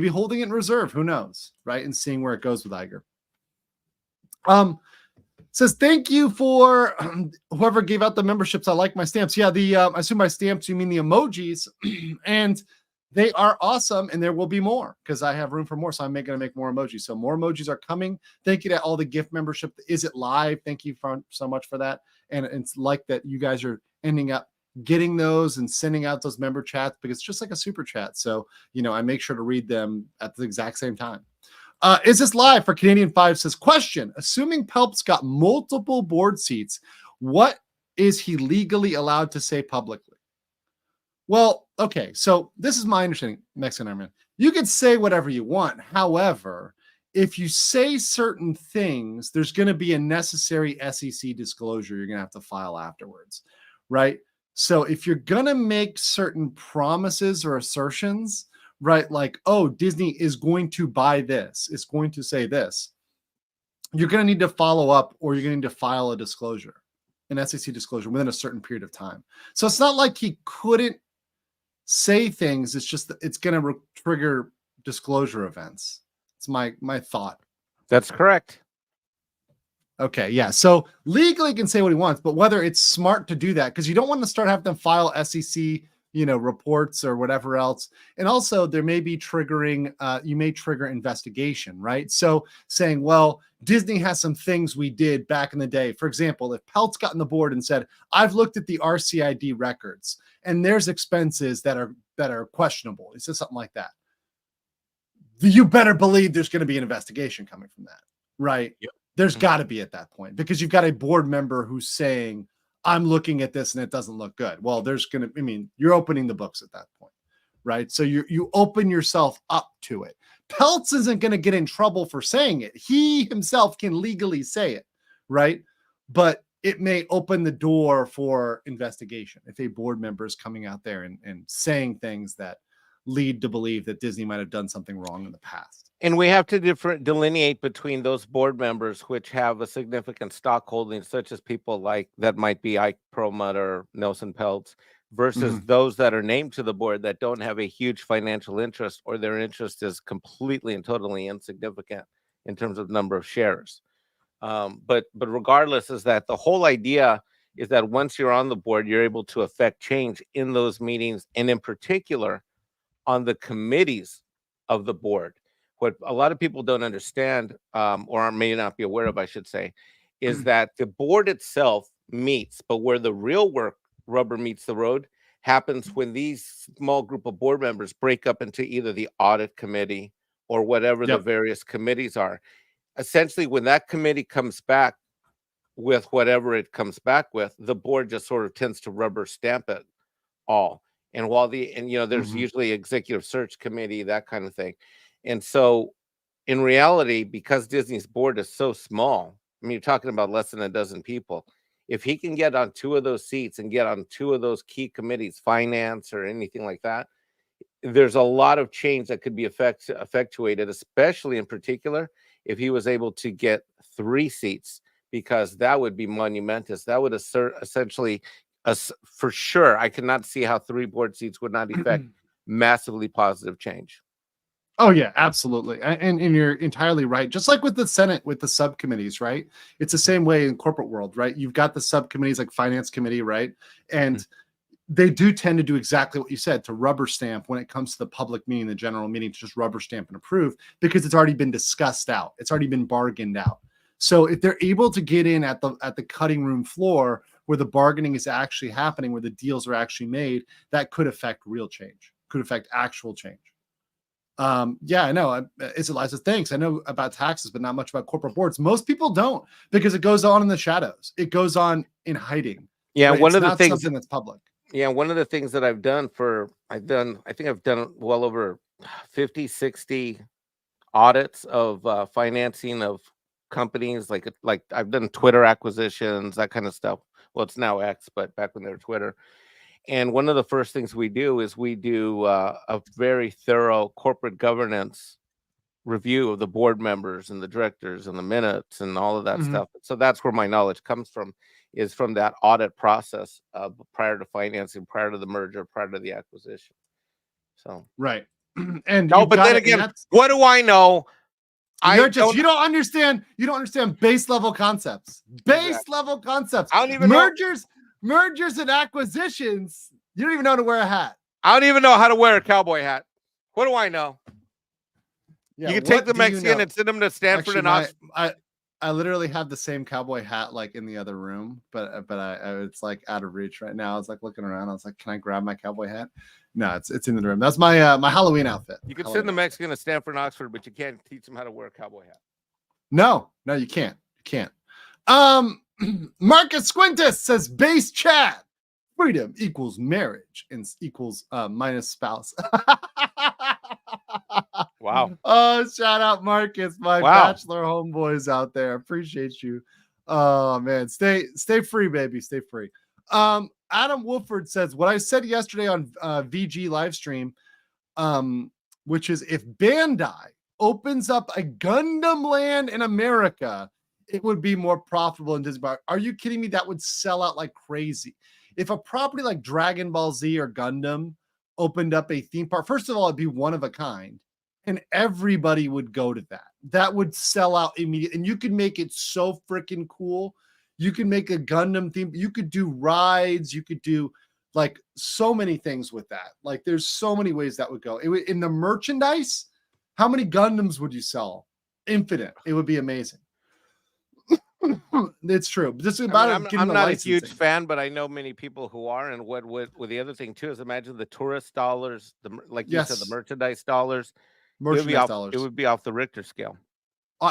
holding it in reserve. Who knows, right? And seeing where it goes with Iger. Says thank you for whoever gave out the memberships. I like my stamps. Yeah, I assume by stamps you mean the emojis, and they are awesome. And there will be more because I have room for more. So I'm going to make more emojis. So more emojis are coming. Thank you to all the gift membership. Is it live? Thank you so much for that. And it's like that you guys are ending up getting those and sending out those member chats because it's just like a super chat. So I make sure to read them at the exact same time. Is this live for Canadian 5 says, question, assuming Peltz got multiple board seats, what is he legally allowed to say publicly? Well, okay, so this is my understanding, Mexican Ironman. You can say whatever you want. However, if you say certain things, there's going to be a necessary SEC disclosure you're going to have to file afterwards, right? So if you're going to make certain promises or assertions, right, like, oh, Disney is going to buy this, it's going to say this, you're going to need to follow up, or you're going to need to file a disclosure, an SEC disclosure within a certain period of time. So it's not like he couldn't say things. It's just that it's going to trigger disclosure events. It's my thought.
That's correct.
Okay, yeah. So legally he can say what he wants, but whether it's smart to do that, because you don't want to start having to file SEC reports or whatever else. And also there may be triggering, you may trigger investigation, right? So saying, well, Disney has some things we did back in the day. For example, if Peltz got on the board and said, I've looked at the RCID records and there's expenses that are questionable. He says something like that. You better believe there's going to be an investigation coming from that, right? Yep. There's got to be at that point, because you've got a board member who's saying, I'm looking at this and it doesn't look good. Well, you're opening the books at that point, right? So you open yourself up to it. Peltz isn't going to get in trouble for saying it. He himself can legally say it, right? But it may open the door for investigation if a board member is coming out there and saying things that lead to believe that Disney might have done something wrong in the past.
And we have to delineate between those board members which have a significant stock holding, such as people like that might be Ike Perlmutter or Nelson Peltz, versus those that are named to the board that don't have a huge financial interest, or their interest is completely and totally insignificant in terms of number of shares. But regardless, is that the whole idea is that once you're on the board, you're able to affect change in those meetings, and in particular on the committees of the board. What a lot of people don't understand, or may not be aware of, I should say, is that the board itself meets, but where the real work rubber meets the road happens when these small group of board members break up into either the audit committee or whatever the various committees are. Essentially, when that committee comes back with whatever it comes back with, the board just sort of tends to rubber stamp it all. And while there's usually executive search committee, that kind of thing. And so in reality, because Disney's board is so small, I mean, you're talking about less than a dozen people. If he can get on 2 of those seats and get on 2 of those key committees, finance or anything like that, there's a lot of change that could be effectuated, especially in particular if he was able to get 3 seats, because that would be monumentous. That would essentially, for sure, I cannot see how 3 board seats would not effect massively positive change.
Oh yeah, absolutely. And you're entirely right. Just like with the Senate, with the subcommittees, right? It's the same way in corporate world, right? You've got the subcommittees like finance committee, right? And they do tend to do exactly what you said, to rubber stamp when it comes to the public meeting, the general meeting, to just rubber stamp and approve, because it's already been discussed out. It's already been bargained out. So if they're able to get in at the cutting room floor where the bargaining is actually happening, where the deals are actually made, that could affect real change, could affect actual change. Yeah, I know. It's Eliza. Thanks. I know about taxes, but not much about corporate boards. Most people don't, because it goes on in the shadows. It goes on in hiding.
Yeah,
right?
One
It's
of the
not
things
something that's public.
Yeah, one of the things that I've done I think I've done well over 50, 60 audits of financing of companies. Like I've done Twitter acquisitions, that kind of stuff. Well, it's now X, but back when they were Twitter. And one of the first things we do is we do a very thorough corporate governance review of the board members and the directors and the minutes and all of that stuff. So that's where my knowledge comes from, is from that audit process prior to financing, prior to the merger, prior to the acquisition. So
right. And
no, but then again, what do I know?
You don't understand. You don't understand base level concepts. Base level concepts.
I don't even
mergers and acquisitions. You don't even know how to wear a hat.
I don't even know how to wear a cowboy hat. What do I know?
Yeah,
you can take the Mexican and send him to Stanford.
Actually,
and Oxford.
I literally have the same cowboy hat like in the other room, but it's like out of reach right now. I was like looking around. I was like, can I grab my cowboy hat? No, it's in the room. That's my my Halloween outfit.
You can send the Mexican to Stanford and Oxford, but you can't teach him how to wear a cowboy hat.
No, you can't. You can't. Marcus Squintus says base chat. Freedom equals marriage and equals minus spouse.
Wow.
Oh, shout out Marcus, my bachelor homeboys out there. Appreciate you. Oh man, stay free, baby. Stay free. Adam Wolford says what I said yesterday on VG live stream, which is if Bandai opens up a Gundam land in America, it would be more profitable in Disney Park. Are you kidding me? That would sell out like crazy. If a property like Dragon Ball Z or Gundam opened up a theme park, first of all, it'd be one of a kind, and everybody would go to that. That would sell out immediately, and you could make it so freaking cool. You could make a Gundam theme. You could do rides. You could do like so many things with that. Like there's so many ways that would go. In the merchandise, how many Gundams would you sell? Infinite. It would be amazing. It's true. Just about
I'm not a huge fan, but I know many people who are. And what the other thing too is, imagine the tourist dollars, like you said, the merchandise dollars. It would be off the Richter scale.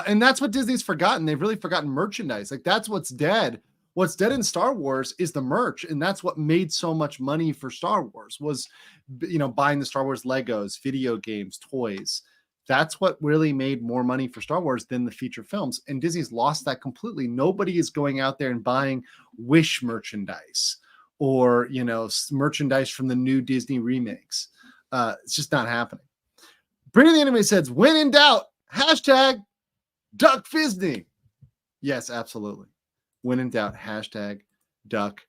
And that's what Disney's forgotten. They've really forgotten merchandise. Like that's what's dead. What's dead in Star Wars is the merch, and that's what made so much money for Star Wars was, buying the Star Wars Legos, video games, toys. That's what really made more money for Star Wars than the feature films. And Disney's lost that completely. Nobody is going out there and buying Wish merchandise or, merchandise from the new Disney remakes. It's just not happening. Brittany the Anime says, when in doubt, hashtag Duck Disney. Yes, absolutely. When in doubt, hashtag Duck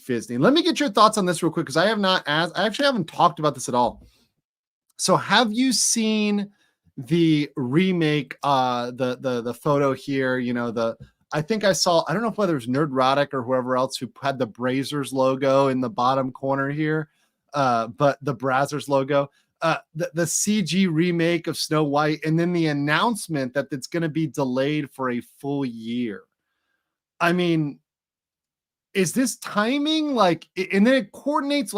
Disney. Let me get your thoughts on this real quick, because I actually haven't talked about this at all. So have you seen the remake, the photo here, I think I saw, I don't know whether it was Nerdrotic or whoever else who had the Brazzers logo in the bottom corner here, but the Brazzers logo, the CG remake of Snow White, and then the announcement that it's going to be delayed for a full year. I mean, is this timing and then it coordinates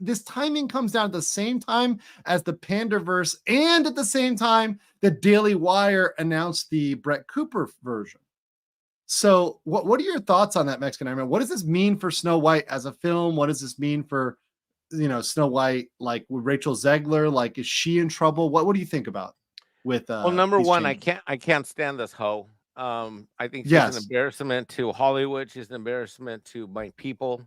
this timing comes down at the same time as the Pandaverse, and at the same time the Daily Wire announced the Brett Cooper version. So what are your thoughts on that, Mexican Iron Man? What does this mean for Snow White as a film? What does this mean for Snow White, like with Rachel Zegler? Like, is she in trouble? What do you think about with
well, number one, changes? I can't stand this hoe. I think she's an embarrassment to Hollywood. She's an embarrassment to my people.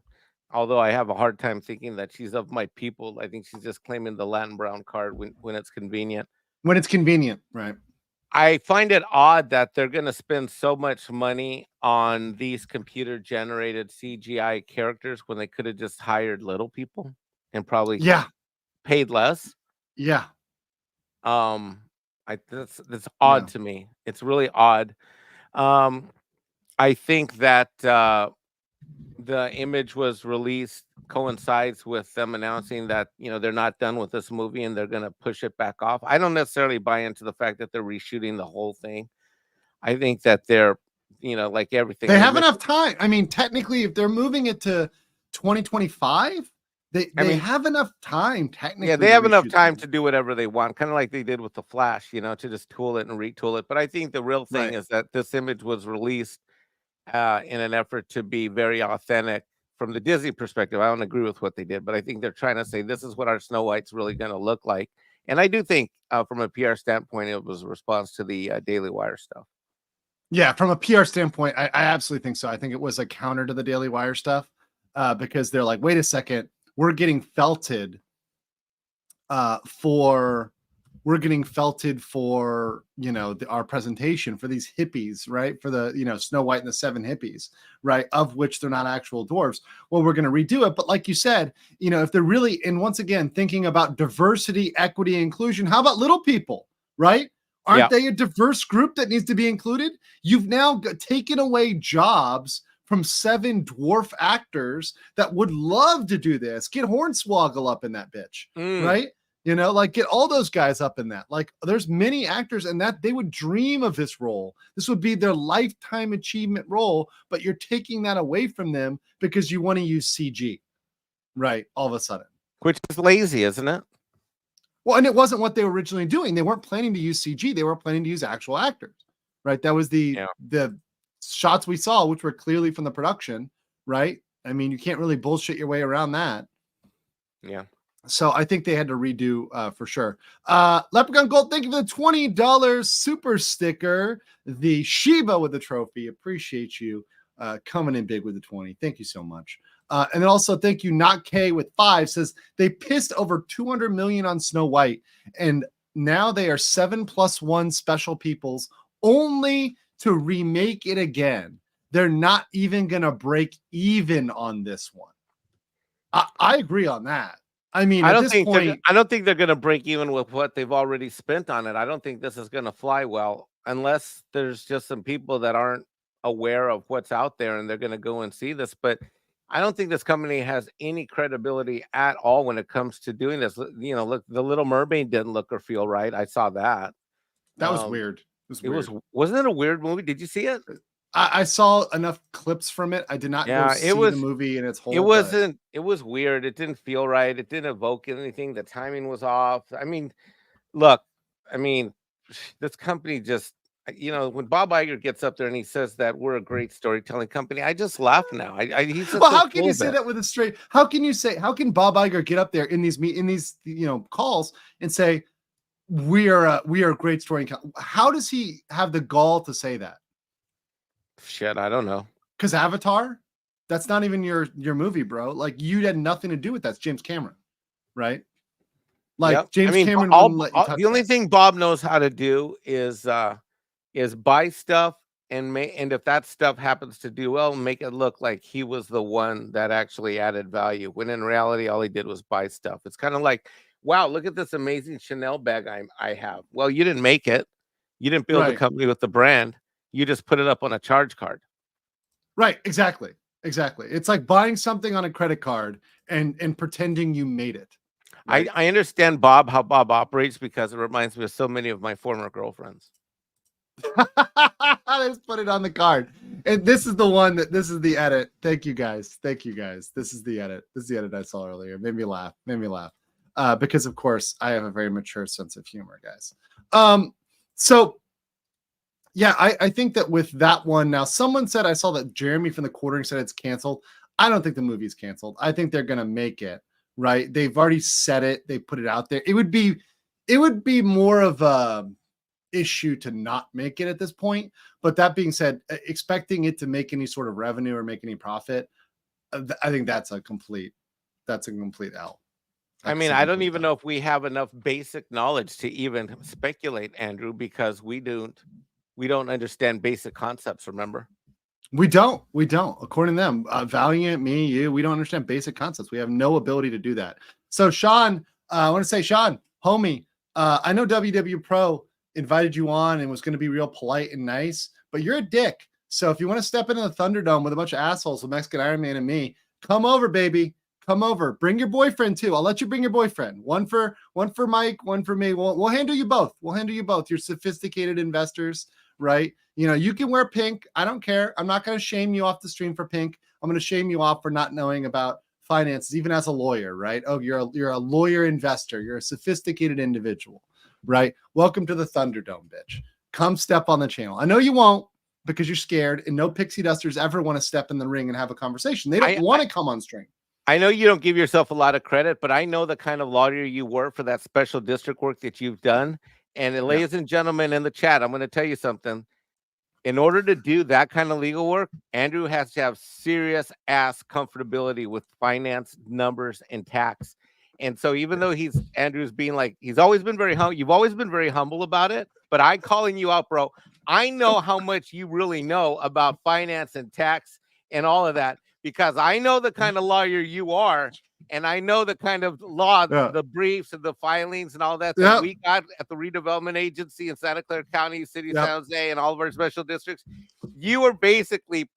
Although I have a hard time thinking that she's of my people. I think she's just claiming the Latin Brown card when it's convenient.
When it's convenient, right?
I find it odd that they're going to spend so much money on these computer generated CGI characters when they could have just hired little people and probably
Yeah,
paid less.
yeah,
That's
yeah.
odd to me. It's really odd. I think that the image was released coincides with them announcing that they're not done with this movie and they're going to push it back off. I don't necessarily buy into the fact that they're reshooting the whole thing. I think that they're like everything
They have enough time. I mean, technically, if they're moving it to 2025, they have enough time technically.
Yeah, they have enough time to do whatever they want, kind of like they did with the Flash, to just tool it and retool it. But I think the real thing is that this image was released in an effort to be very authentic from the Disney perspective. I don't agree with what they did, but I think they're trying to say this is what our Snow White's really going to look like. And I do think from a PR standpoint, it was a response to the Daily Wire stuff.
Yeah, from a PR standpoint, I absolutely think so. I think it was a counter to the Daily Wire stuff because they're like, wait a second, we're getting felted for our presentation for these hippies, right? For the Snow White and the Seven Hippies, right? Of which they're not actual dwarves. Well, we're going to redo it, but like you said, if they're really, and once again thinking about diversity, equity, inclusion, how about little people, right? Aren't they a diverse group that needs to be included? You've now taken away jobs from 7 dwarf actors that would love to do this. Get Hornswoggle up in that bitch, right? Get all those guys up in that. Like, there's many actors and that they would dream of this role. This would be their lifetime achievement role, but you're taking that away from them because you want to use CG, right? All of a sudden.
Which is lazy, isn't it?
Well, and it wasn't what they were originally doing. They weren't planning to use CG. They were planning to use actual actors, right? That was the shots we saw, which were clearly from the production, right? I mean, you can't really bullshit your way around that.
Yeah.
So I think they had to redo for sure. Leprechaun Gold, thank you for the $20 super sticker. The Shiba with the trophy. Appreciate you coming in big with the 20. Thank you so much. And then also thank you, Not K with 5 says they pissed over 200 million on Snow White, and now they are 7+1 special peoples only to remake it again. They're not even gonna break even on this one. I agree on that. I mean,
I don't think they're going to break even with what they've already spent on it. I don't think this is going to fly well unless there's just some people that aren't aware of what's out there and they're going to go and see this. But I don't think this company has any credibility at all when it comes to doing this. Look, The Little Mermaid didn't look or feel right. I saw that.
That was weird.
Wasn't it a weird movie? Did you see it?
I saw enough clips from it. I did not go see the movie in its whole.
It was weird. It didn't feel right. It didn't evoke anything. The timing was off. I mean, look, this company just, when Bob Iger gets up there and he says that we're a great storytelling company, I just laugh now.
Well, how can you say that with a straight? How can Bob Iger get up there in these calls and say we are a great storytelling? How does he have the gall to say that?
Shit, I don't know.
Because Avatar, that's not even your movie, bro. Like, you had nothing to do with that. It's James Cameron, right? Like, James Cameron.
The only thing Bob knows how to do is buy stuff and if that stuff happens to do well, make it look like he was the one that actually added value. When in reality, all he did was buy stuff. It's kind of like, wow, look at this amazing Chanel bag I have. Well, you didn't make it. You didn't build the company with the brand. You just put it up on a charge card.
Right. Exactly. It's like buying something on a credit card and pretending you made it.
Right? I understand how Bob operates because it reminds me of so many of my former girlfriends.
Let's put it on the card. And this is the edit. Thank you guys. This is the edit. This is the edit I saw earlier. Made me laugh. Because of course I have a very mature sense of humor, guys. So yeah, I think that with that one, now someone said, I saw that Jeremy from the Quartering said it's canceled. I don't think the movie's canceled. I think they're going to make it, right? They've already said it. They put it out there. It would be more of a issue to not make it at this point. But that being said, expecting it to make any sort of revenue or make any profit, I think that's a complete L.
I mean, I don't even know if we have enough basic knowledge to even speculate, Andrew, because we don't understand basic concepts, remember?
We don't. According to them, Valiant, me, you, we don't understand basic concepts. We have no ability to do that. So, Sean, I want to say, Sean, homie, I know WW Pro invited you on and was going to be real polite and nice, but you're a dick. So if you want to step into the Thunderdome with a bunch of assholes, with Mexican Iron Man and me, come over, baby. Come over. Bring your boyfriend too. I'll let you bring your boyfriend. One for Mike, one for me. We'll handle you both. You're sophisticated investors, right? You know, you can wear pink. I don't care. I'm not going to shame you off the stream for pink. I'm going to shame you off for not knowing about finances, even as a lawyer, right? Oh, you're a lawyer investor. You're a sophisticated individual, right? Welcome to the Thunderdome, bitch. Come step on the channel. I know you won't because you're scared, and no pixie dusters ever want to step in the ring and have a conversation. They don't want to come on stream.
I know you don't give yourself a lot of credit, but I know the kind of lawyer you were for that special district work that you've done. And ladies and gentlemen in the chat, I'm going to tell you something. In order to do that kind of legal work, Andrew has to have serious ass comfortability with finance, numbers, and tax. And so even though Andrew's being like, he's always been very humble. You've always been very humble about it, but I'm calling you out, bro. I know how much you really know about finance and tax and all of that, because I know the kind of lawyer you are, and I know the kind of law, the briefs and the filings and all that that we got at the redevelopment agency in Santa Clara County, City of San Jose, and all of our special districts. You are basically,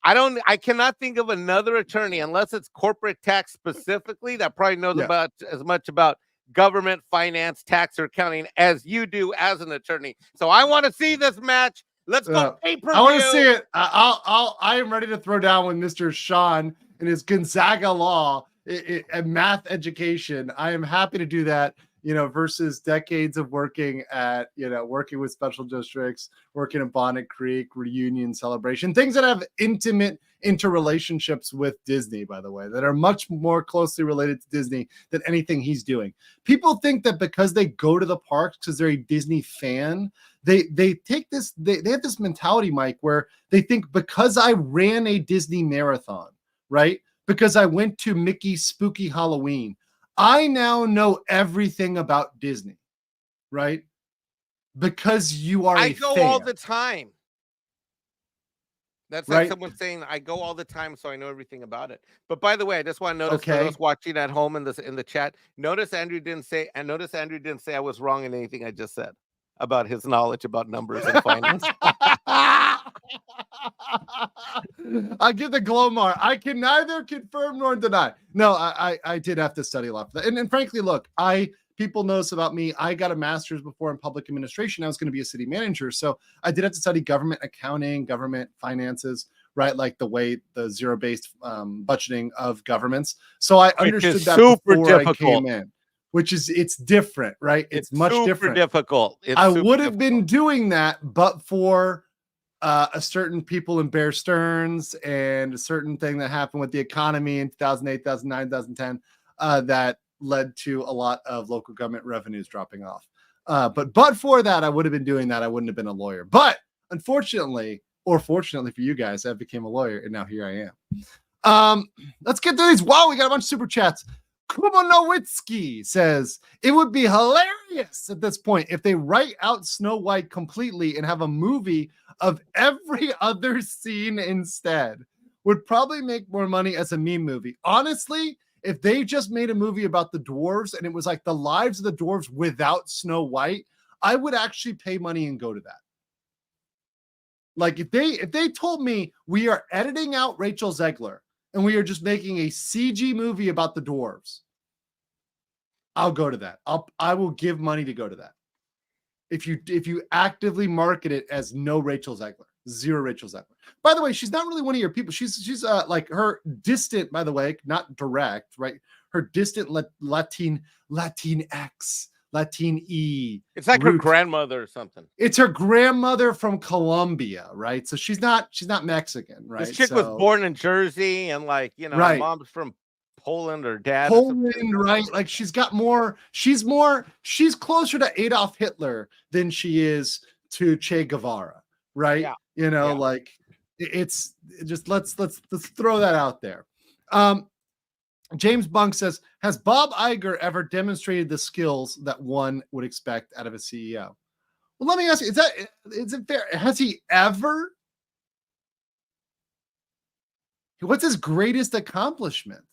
I cannot think of another attorney, unless it's corporate tax specifically, that probably knows about as much about government, finance, tax, or accounting as you do as an attorney. So I want to see this match. Let's go pay-per-view.
I want to see it. I am ready to throw down with Mr. Sean and his Gonzaga law and math education. I am happy to do that, versus decades of working with special districts, working in Bonnet Creek, reunion celebration, things that have intimate interrelationships with Disney, by the way, that are much more closely related to Disney than anything he's doing. People think that because they go to the parks because they're a Disney fan, they take this, they have this mentality, Mike, where they think because I ran a Disney marathon, right? Because I went to Mickey's Spooky Halloween, I now know everything about Disney, right? Because you are
I go all the time. That's like someone saying I go all the time, so I know everything about it. But by the way, I just want to notice for those watching at home in the chat, notice Andrew didn't say I was wrong in anything I just said about his knowledge about numbers and finance.
I give the glow mark. I can neither confirm nor deny. No, I did have to study a lot for that. And frankly, look, people know this about me. I got a master's before in public administration. I was going to be a city manager. So I did have to study government accounting, government finances, right? Like the way the zero-based budgeting of governments. So I understood that before I came in. It's different, right? It's much different.
Difficult.
I would have been doing that, but for a certain people in Bear Stearns and a certain thing that happened with the economy in 2008, 2009, 2010, that led to a lot of local government revenues dropping off. But for that, I would have been doing that. I wouldn't have been a lawyer. But unfortunately, or fortunately for you guys, I became a lawyer, and now here I am. Let's get to these. Wow, we got a bunch of super chats. Kumonowitsky says, it would be hilarious at this point if they write out Snow White completely and have a movie of every other scene instead. Would probably make more money as a meme movie. Honestly, if they just made a movie about the dwarves and it was like the lives of the dwarves without Snow White, I would actually pay money and go to that. Like if they told me we are editing out Rachel Zegler and we are just making a CG movie about the dwarves, I'll go to that. I will give money to go to that. If you actively market it as no Rachel Zegler, zero Rachel Zegler. By the way, she's not really one of your people. She's like her distant, by the way, not direct, right? Her distant Latinx, Latin E.
It's like her grandmother or something.
It's her grandmother from Colombia, right? So she's not Mexican, right?
This chick was born in Jersey, and her mom's from Poland or dad.
Poland, right? Like she's closer to Adolf Hitler than she is to Che Guevara, right? Yeah. Like it's just let's throw that out there. James Bunk says, has Bob Iger ever demonstrated the skills that one would expect out of a CEO? Well, let me ask you, is it fair? Has he ever? What's his greatest accomplishment?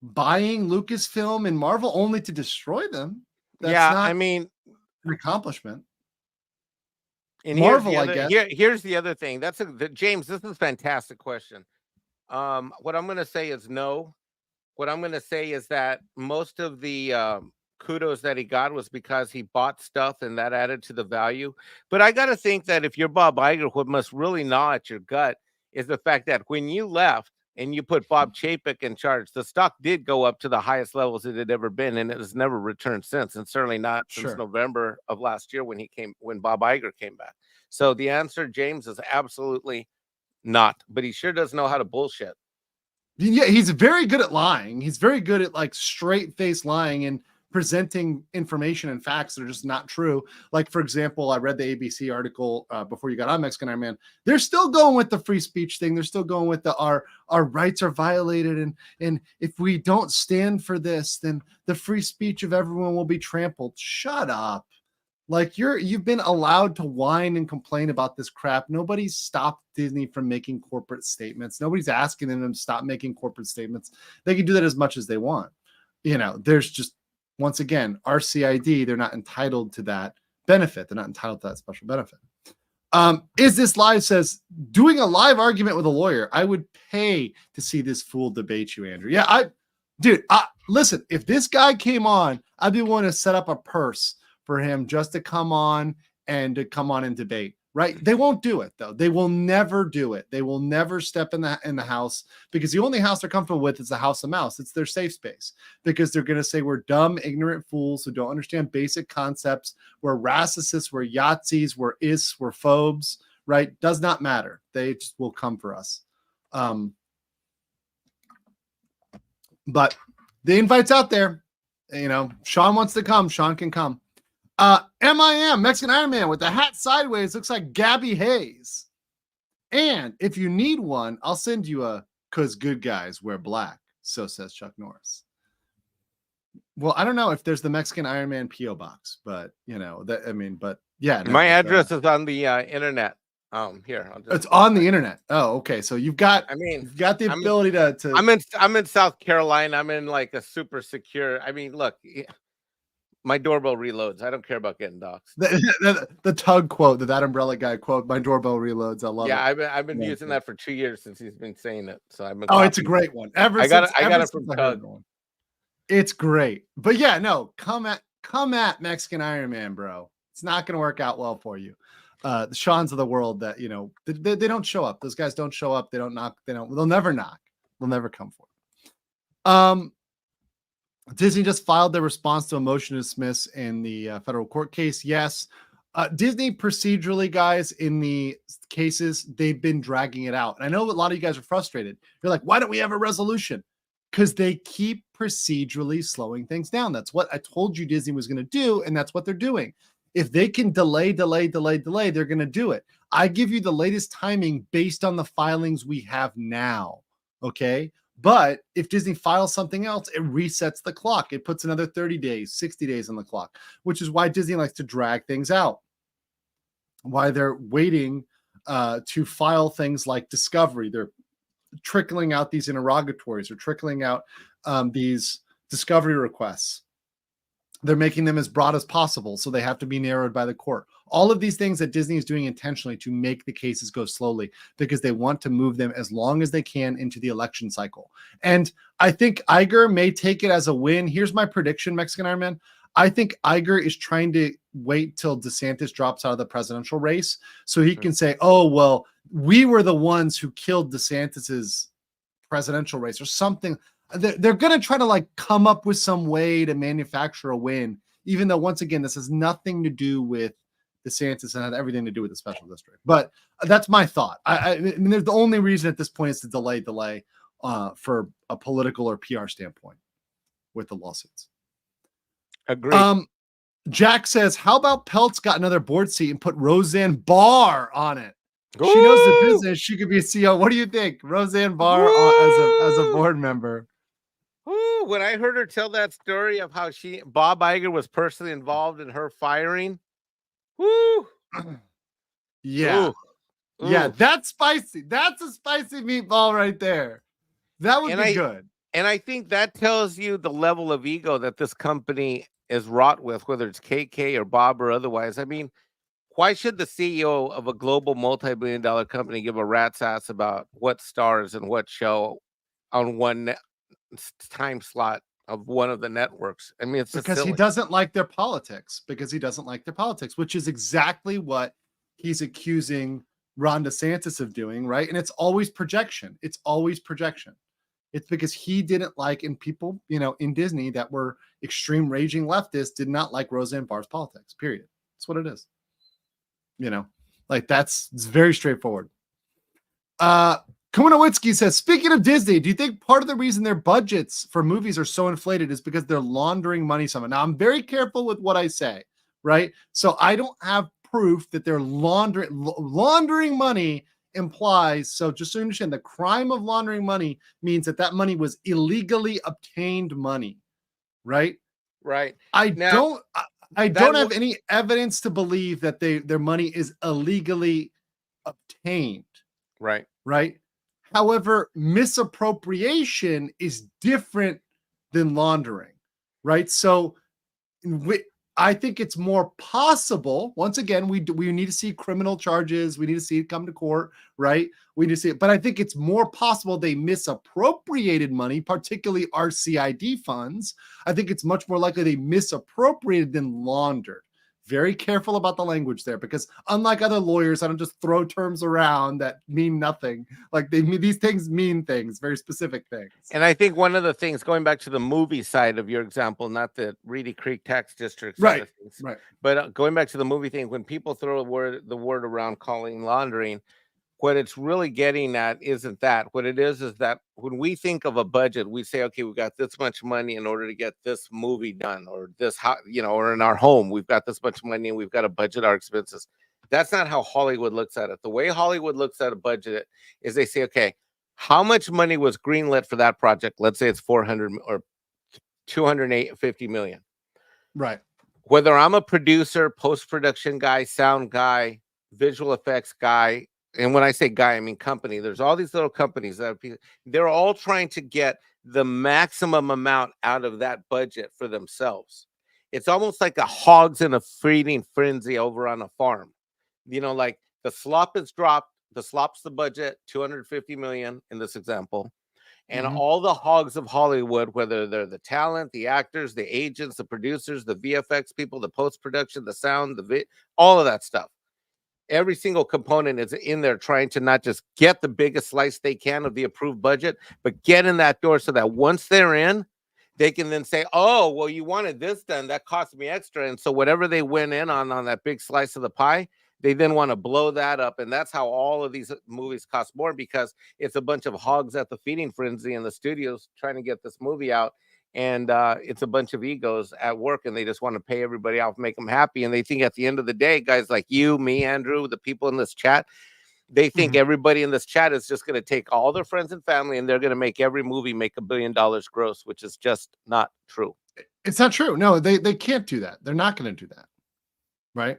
Buying Lucasfilm and Marvel only to destroy them. That's not
I mean,
an accomplishment.
And
Marvel, I guess.
Here's the other thing. James, this is a fantastic question. What I'm going to say is no. What I'm going to say is that most of the kudos that he got was because he bought stuff and that added to the value. But I got to think that if you're Bob Iger, what must really gnaw at your gut is the fact that when you left and you put Bob Chapek in charge, the stock did go up to the highest levels it had ever been, and it has never returned since, and certainly not since November of last year when Bob Iger came back. So the answer, James, is absolutely not. But he sure does know how to bullshit.
Yeah, he's very good at lying. He's very good at like straight face lying and presenting information and facts that are just not true. Like, for example, I read the ABC article before you got on Mexican Iron Man. They're still going with the free speech thing. They're still going with our rights are violated. And if we don't stand for this, then the free speech of everyone will be trampled. Shut up. Like you've been allowed to whine and complain about this crap. Nobody's stopped Disney from making corporate statements. Nobody's asking them to stop making corporate statements. They can do that as much as they want. There's just, once again, RCID, they're not entitled to that benefit. They're not entitled to that special benefit. Is this live says, doing a live argument with a lawyer, I would pay to see this fool debate you, Andrew. Yeah, listen, if this guy came on, I'd be willing to set up a purse for him just to come on and debate. Right? They won't do it though. They will never do it. They will never step in the house, because the only house they're comfortable with is the house of mouse. It's their safe space, because they're going to say we're dumb, ignorant fools who don't understand basic concepts. We're racists, we're Yahtzees, we're ists, we're phobes, right? Does not matter. They just will come for us. But the invite's out there. Sean wants to come. Sean can come. MIM, Mexican Iron Man with the hat sideways, looks like Gabby Hayes. And if you need one, I'll send you because good guys wear black. So says Chuck Norris. Well, I don't know if there's the Mexican Iron Man P.O. box, but but yeah.
My address is on the internet. Here.
It's on the internet. Oh, okay. So you've got the ability to.
I'm in South Carolina. I'm in like a super secure. Look. My doorbell reloads. I don't care about getting doxxed.
The tug quote, that umbrella guy quote, my doorbell reloads. I love it.
Yeah, I've been using that for 2 years since he's been saying it. So I've been.
It's a great one. I got it from Tug. It's great. But yeah, no, come at Mexican Iron Man, bro. It's not going to work out well for you. The Seans of the world that they don't show up. Those guys don't show up. They don't knock. They'll never knock. They'll never come for it. Disney just filed their response to a motion to dismiss in the federal court case. Yes. Disney procedurally, guys, in the cases, they've been dragging it out. And I know a lot of you guys are frustrated. You're like, why don't we have a resolution? Because they keep procedurally slowing things down. That's what I told you Disney was going to do, and that's what they're doing. If they can delay, they're going to do it. I give you the latest timing based on the filings we have now, okay? But if Disney files something else, it resets the clock. It puts another 30 days, 60 days on the clock, which is why Disney likes to drag things out. Why they're waiting to file things like discovery. They're trickling out these interrogatories or trickling out these discovery requests. They're making them as broad as possible, so they have to be narrowed by the court. All of these things that Disney is doing intentionally to make the cases go slowly, because they want to move them as long as they can into the election cycle. And I think Iger may take it as a win. Here's my prediction, Mexican Iron Man. I think Iger is trying to wait till DeSantis drops out of the presidential race so he can say, oh, well, we were the ones who killed DeSantis's presidential race or something. They're going to try to come up with some way to manufacture a win, even though, once again, this has nothing to do with DeSantis and had everything to do with the special district. But that's my thought. I mean, the only reason at this point is to delay for a political or PR standpoint with the lawsuits.
Agreed.
Jack says, how about Peltz got another board seat and put Roseanne Barr on it? She knows the
Ooh!
business. She could be a CEO. What do you think, Roseanne Barr, as a
Woo!
board member?
Ooh, when I heard her tell that story of how Bob Iger was personally involved in her firing, woo,
Yeah,
ooh,
yeah,
ooh,
that's spicy. That's a spicy meatball right there. That would
and
be good.
I think that tells you the level of ego that this company is wrought with, whether it's KK or Bob or otherwise. I mean, why should the CEO of a global multi-billion-dollar company give a rat's ass about what stars and what show on one time slot of one of the networks? I mean, it's just
Because he
silly.
doesn't like their politics. Because he doesn't like their politics, which is exactly what he's accusing Ron DeSantis of doing, right? And it's always projection. It's always projection. It's because he didn't like, and people, in Disney that were extreme raging leftists did not like Roseanne Barr's politics, period. That's what it is. It's very straightforward. Kumanowitsky says, speaking of Disney, do you think part of the reason their budgets for movies are so inflated is because they're laundering money somehow? Now, I'm very careful with what I say, right? So I don't have proof that they're laundering money implies. So just so you understand, the crime of laundering money means that money was illegally obtained money, right?
Right.
I
Now,
don't have any evidence to believe that their money is illegally obtained.
right.
Right. However, misappropriation is different than laundering, right? So I think it's more possible. Once again, we need to see criminal charges. We need to see it come to court, right? We need to see it. But I think it's more possible they misappropriated money, particularly RCID funds. I think it's much more likely they misappropriated than laundered. Very careful about the language there, because unlike other lawyers, I don't just throw terms around that mean nothing. Like these things mean things, very specific things.
And I think one of the things, going back to the movie side of your example, not the Reedy Creek Tax District side of things,
right.
but going back to the movie thing, when people throw the word around calling laundering, what it's really getting at isn't that. What it is that when we think of a budget, we say, okay, we got this much money in order to get this movie done, or this, or in our home, we've got this much money and we've got to budget our expenses. That's not how Hollywood looks at it. The way Hollywood looks at a budget is they say, okay, how much money was greenlit for that project? Let's say it's 400 or 250 million.
Right.
Whether I'm a producer, post-production guy, sound guy, visual effects guy, and when I say guy, I mean company. There's all these little companies they're all trying to get the maximum amount out of that budget for themselves. It's almost like a hogs in a feeding frenzy over on a farm. Like the slop is dropped. The slop's the budget, 250 million in this example. And all the hogs of Hollywood, whether they're the talent, the actors, the agents, the producers, the VFX people, the post-production, the sound, all of that stuff. Every single component is in there trying to not just get the biggest slice they can of the approved budget, but get in that door so that once they're in, they can then say, oh, well, you wanted this done. That cost me extra. And so whatever they went in on that big slice of the pie, they then want to blow that up. And that's how all of these movies cost more, because it's a bunch of hogs at the feeding frenzy in the studios trying to get this movie out. And it's a bunch of egos at work, and they just want to pay everybody off, make them happy. And they think at the end of the day, guys like you, me, Andrew, the people in this chat, they think everybody in this chat is just going to take all their friends and family and they're going to make every movie make $1 billion gross, which is just not true.
It's not true. No, they can't do that. They're not going to do that. Right.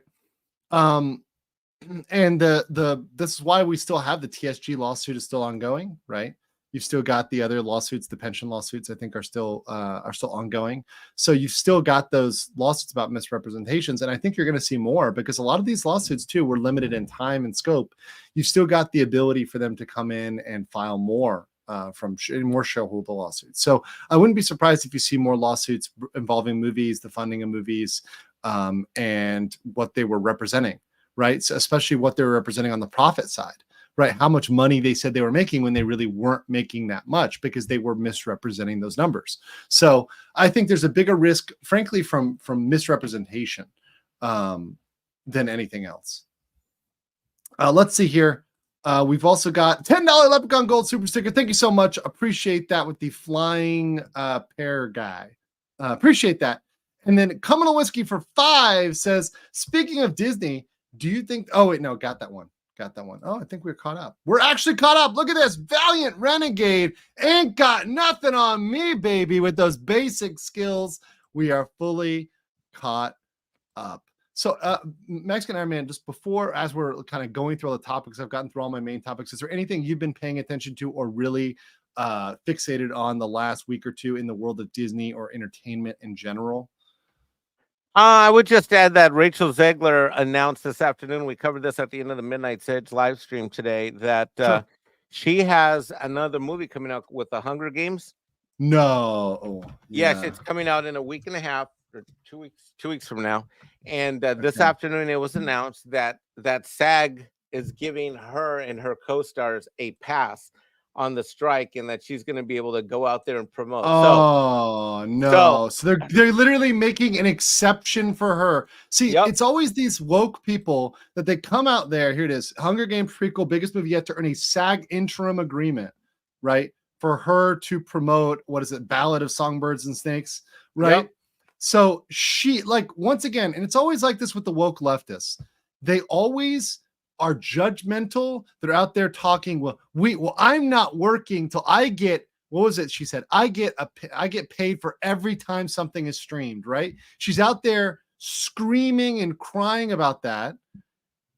And this is why we still have the TSG lawsuit is still ongoing, right? You've still got the other lawsuits, the pension lawsuits, I think are still ongoing. So you've still got those lawsuits about misrepresentations. And I think you're going to see more, because a lot of these lawsuits too were limited in time and scope. You've still got the ability for them to come in and file more more shareholder lawsuits. So I wouldn't be surprised if you see more lawsuits involving movies, the funding of movies, and what they were representing, right? So especially what they were representing on the profit side. Right, how much money they said they were making when they really weren't making that much, because they were misrepresenting those numbers. So I think there's a bigger risk, frankly, from misrepresentation than anything else. Let's see here. We've also got $10 Leprechaun Gold Super Sticker. Thank you so much. Appreciate that with the flying pear guy. Appreciate that. And then Coming to Whiskey for $5 says, speaking of Disney, do you think? Oh wait, no, got that one. got that one. Oh, I think we're caught up. We're actually caught up. Look at this. Valiant Renegade ain't got nothing on me, baby. With those basic skills, we are fully caught up. So, Mexican Iron Man, just before, as we're kind of going through all the topics, I've gotten through all my main topics. Is there anything you've been paying attention to or really fixated on the last week or two in the world of Disney or entertainment in general?
I would just add that Rachel Zegler announced this afternoon. We covered this at the end of the Midnight Edge live stream today. That
Sure.
she has another movie coming out with the Hunger Games.
No. Oh,
Yes, it's coming out in a week and a half or 2 weeks. 2 weeks from now. And this afternoon, it was announced that SAG is giving her and her co-stars a pass on the strike, and that she's going to be able to go out there and promote.
Oh, no. So they're literally making an exception for her. See, It's always these woke people that they come out there. Here it is. Hunger Games prequel, biggest movie yet to earn a SAG interim agreement, right? For her to promote, what is it? Ballad of Songbirds and Snakes, right?
Yep.
So she, like, once again, and it's always like this with the woke leftists. They always are judgmental. They're out there talking, well, I'm not working till I get, what was it she said? I get paid for every time something is streamed, right? She's out there screaming and crying about that,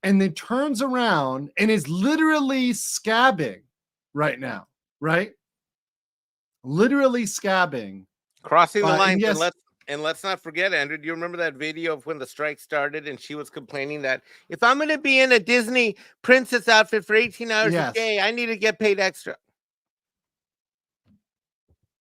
and then turns around and is literally scabbing right now, right? Literally scabbing.
Crossing the line.
Yes,
and let's not forget, Andrew, do you remember that video of when the strike started and she was complaining that if I'm going to be in a Disney princess outfit for 18 hours a day, I need to get paid extra?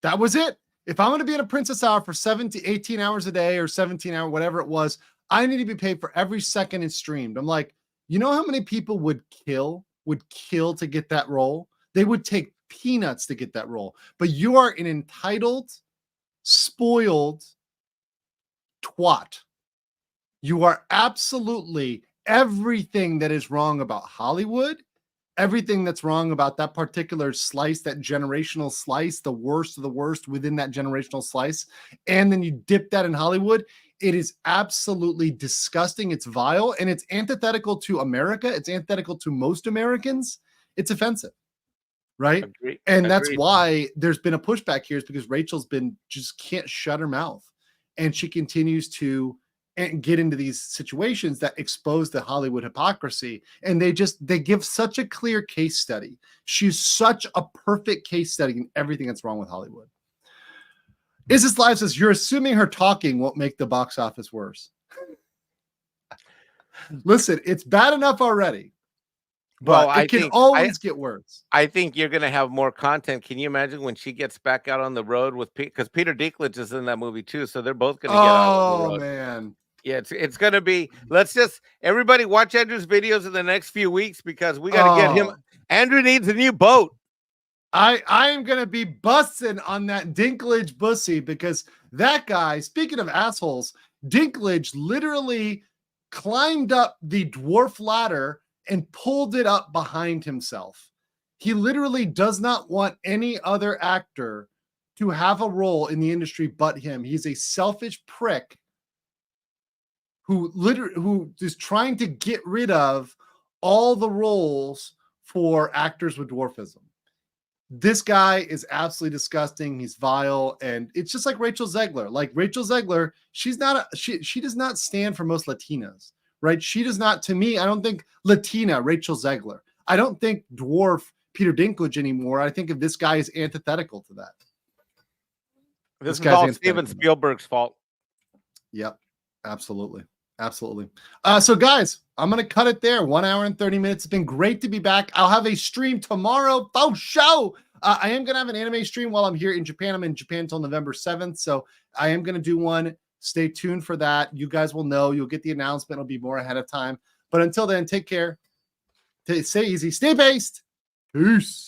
That was it. If I'm going to be in a princess hour for 18 hours a day or 17 hours, whatever it was, I need to be paid for every second it's streamed. I'm like, you know how many people would kill to get that role? They would take peanuts to get that role. But you are an entitled, spoiled twat. You are absolutely everything that is wrong about Hollywood, everything that's wrong about that particular slice, that generational slice, the worst of the worst within that generational slice, and then you dip that in Hollywood. It is absolutely disgusting. It's vile, and it's antithetical to America. It's antithetical to most Americans. It's offensive, right? And that's why there's been a pushback here, is because Rachel's been just can't shut her mouth. And she continues to get into these situations that expose the Hollywood hypocrisy. And they give such a clear case study. She's such a perfect case study in everything that's wrong with Hollywood. Is this live says, you're assuming her talking won't make the box office worse. Listen, it's bad enough already. But it can always get worse.
I think you're going to have more content. Can you imagine when she gets back out on the road with because Peter Dinklage is in that movie too, so they're both going to get out on the road. Oh man, yeah, it's going to be. Let's just everybody watch Andrew's videos in the next few weeks because we got to get him. Andrew needs a new boat.
I am going to be busting on that Dinklage bussy because that guy. Speaking of assholes, Dinklage literally climbed up the dwarf ladder and pulled it up behind himself. He literally does not want any other actor to have a role in the industry but him. He's a selfish prick who is trying to get rid of all the roles for actors with dwarfism. This guy is absolutely disgusting. He's vile, and it's just like Rachel Zegler. Like Rachel Zegler, she does not stand for most Latinas. Right? She does not, to me, I don't think Latina Rachel Zegler. I don't think dwarf Peter Dinklage anymore. I think if this guy is antithetical to that.
This is all Steven Spielberg's fault.
Yep. Absolutely. Absolutely. So guys, I'm going to cut it there. 1 hour and 30 minutes. It's been great to be back. I'll have a stream tomorrow. Oh, show. I am going to have an anime stream while I'm here in Japan. I'm in Japan until November 7th. So I am going to do one. Stay tuned for that. You guys will know. You'll get the announcement. It'll be more ahead of time. But until then, take care. Stay easy. Stay based. Peace.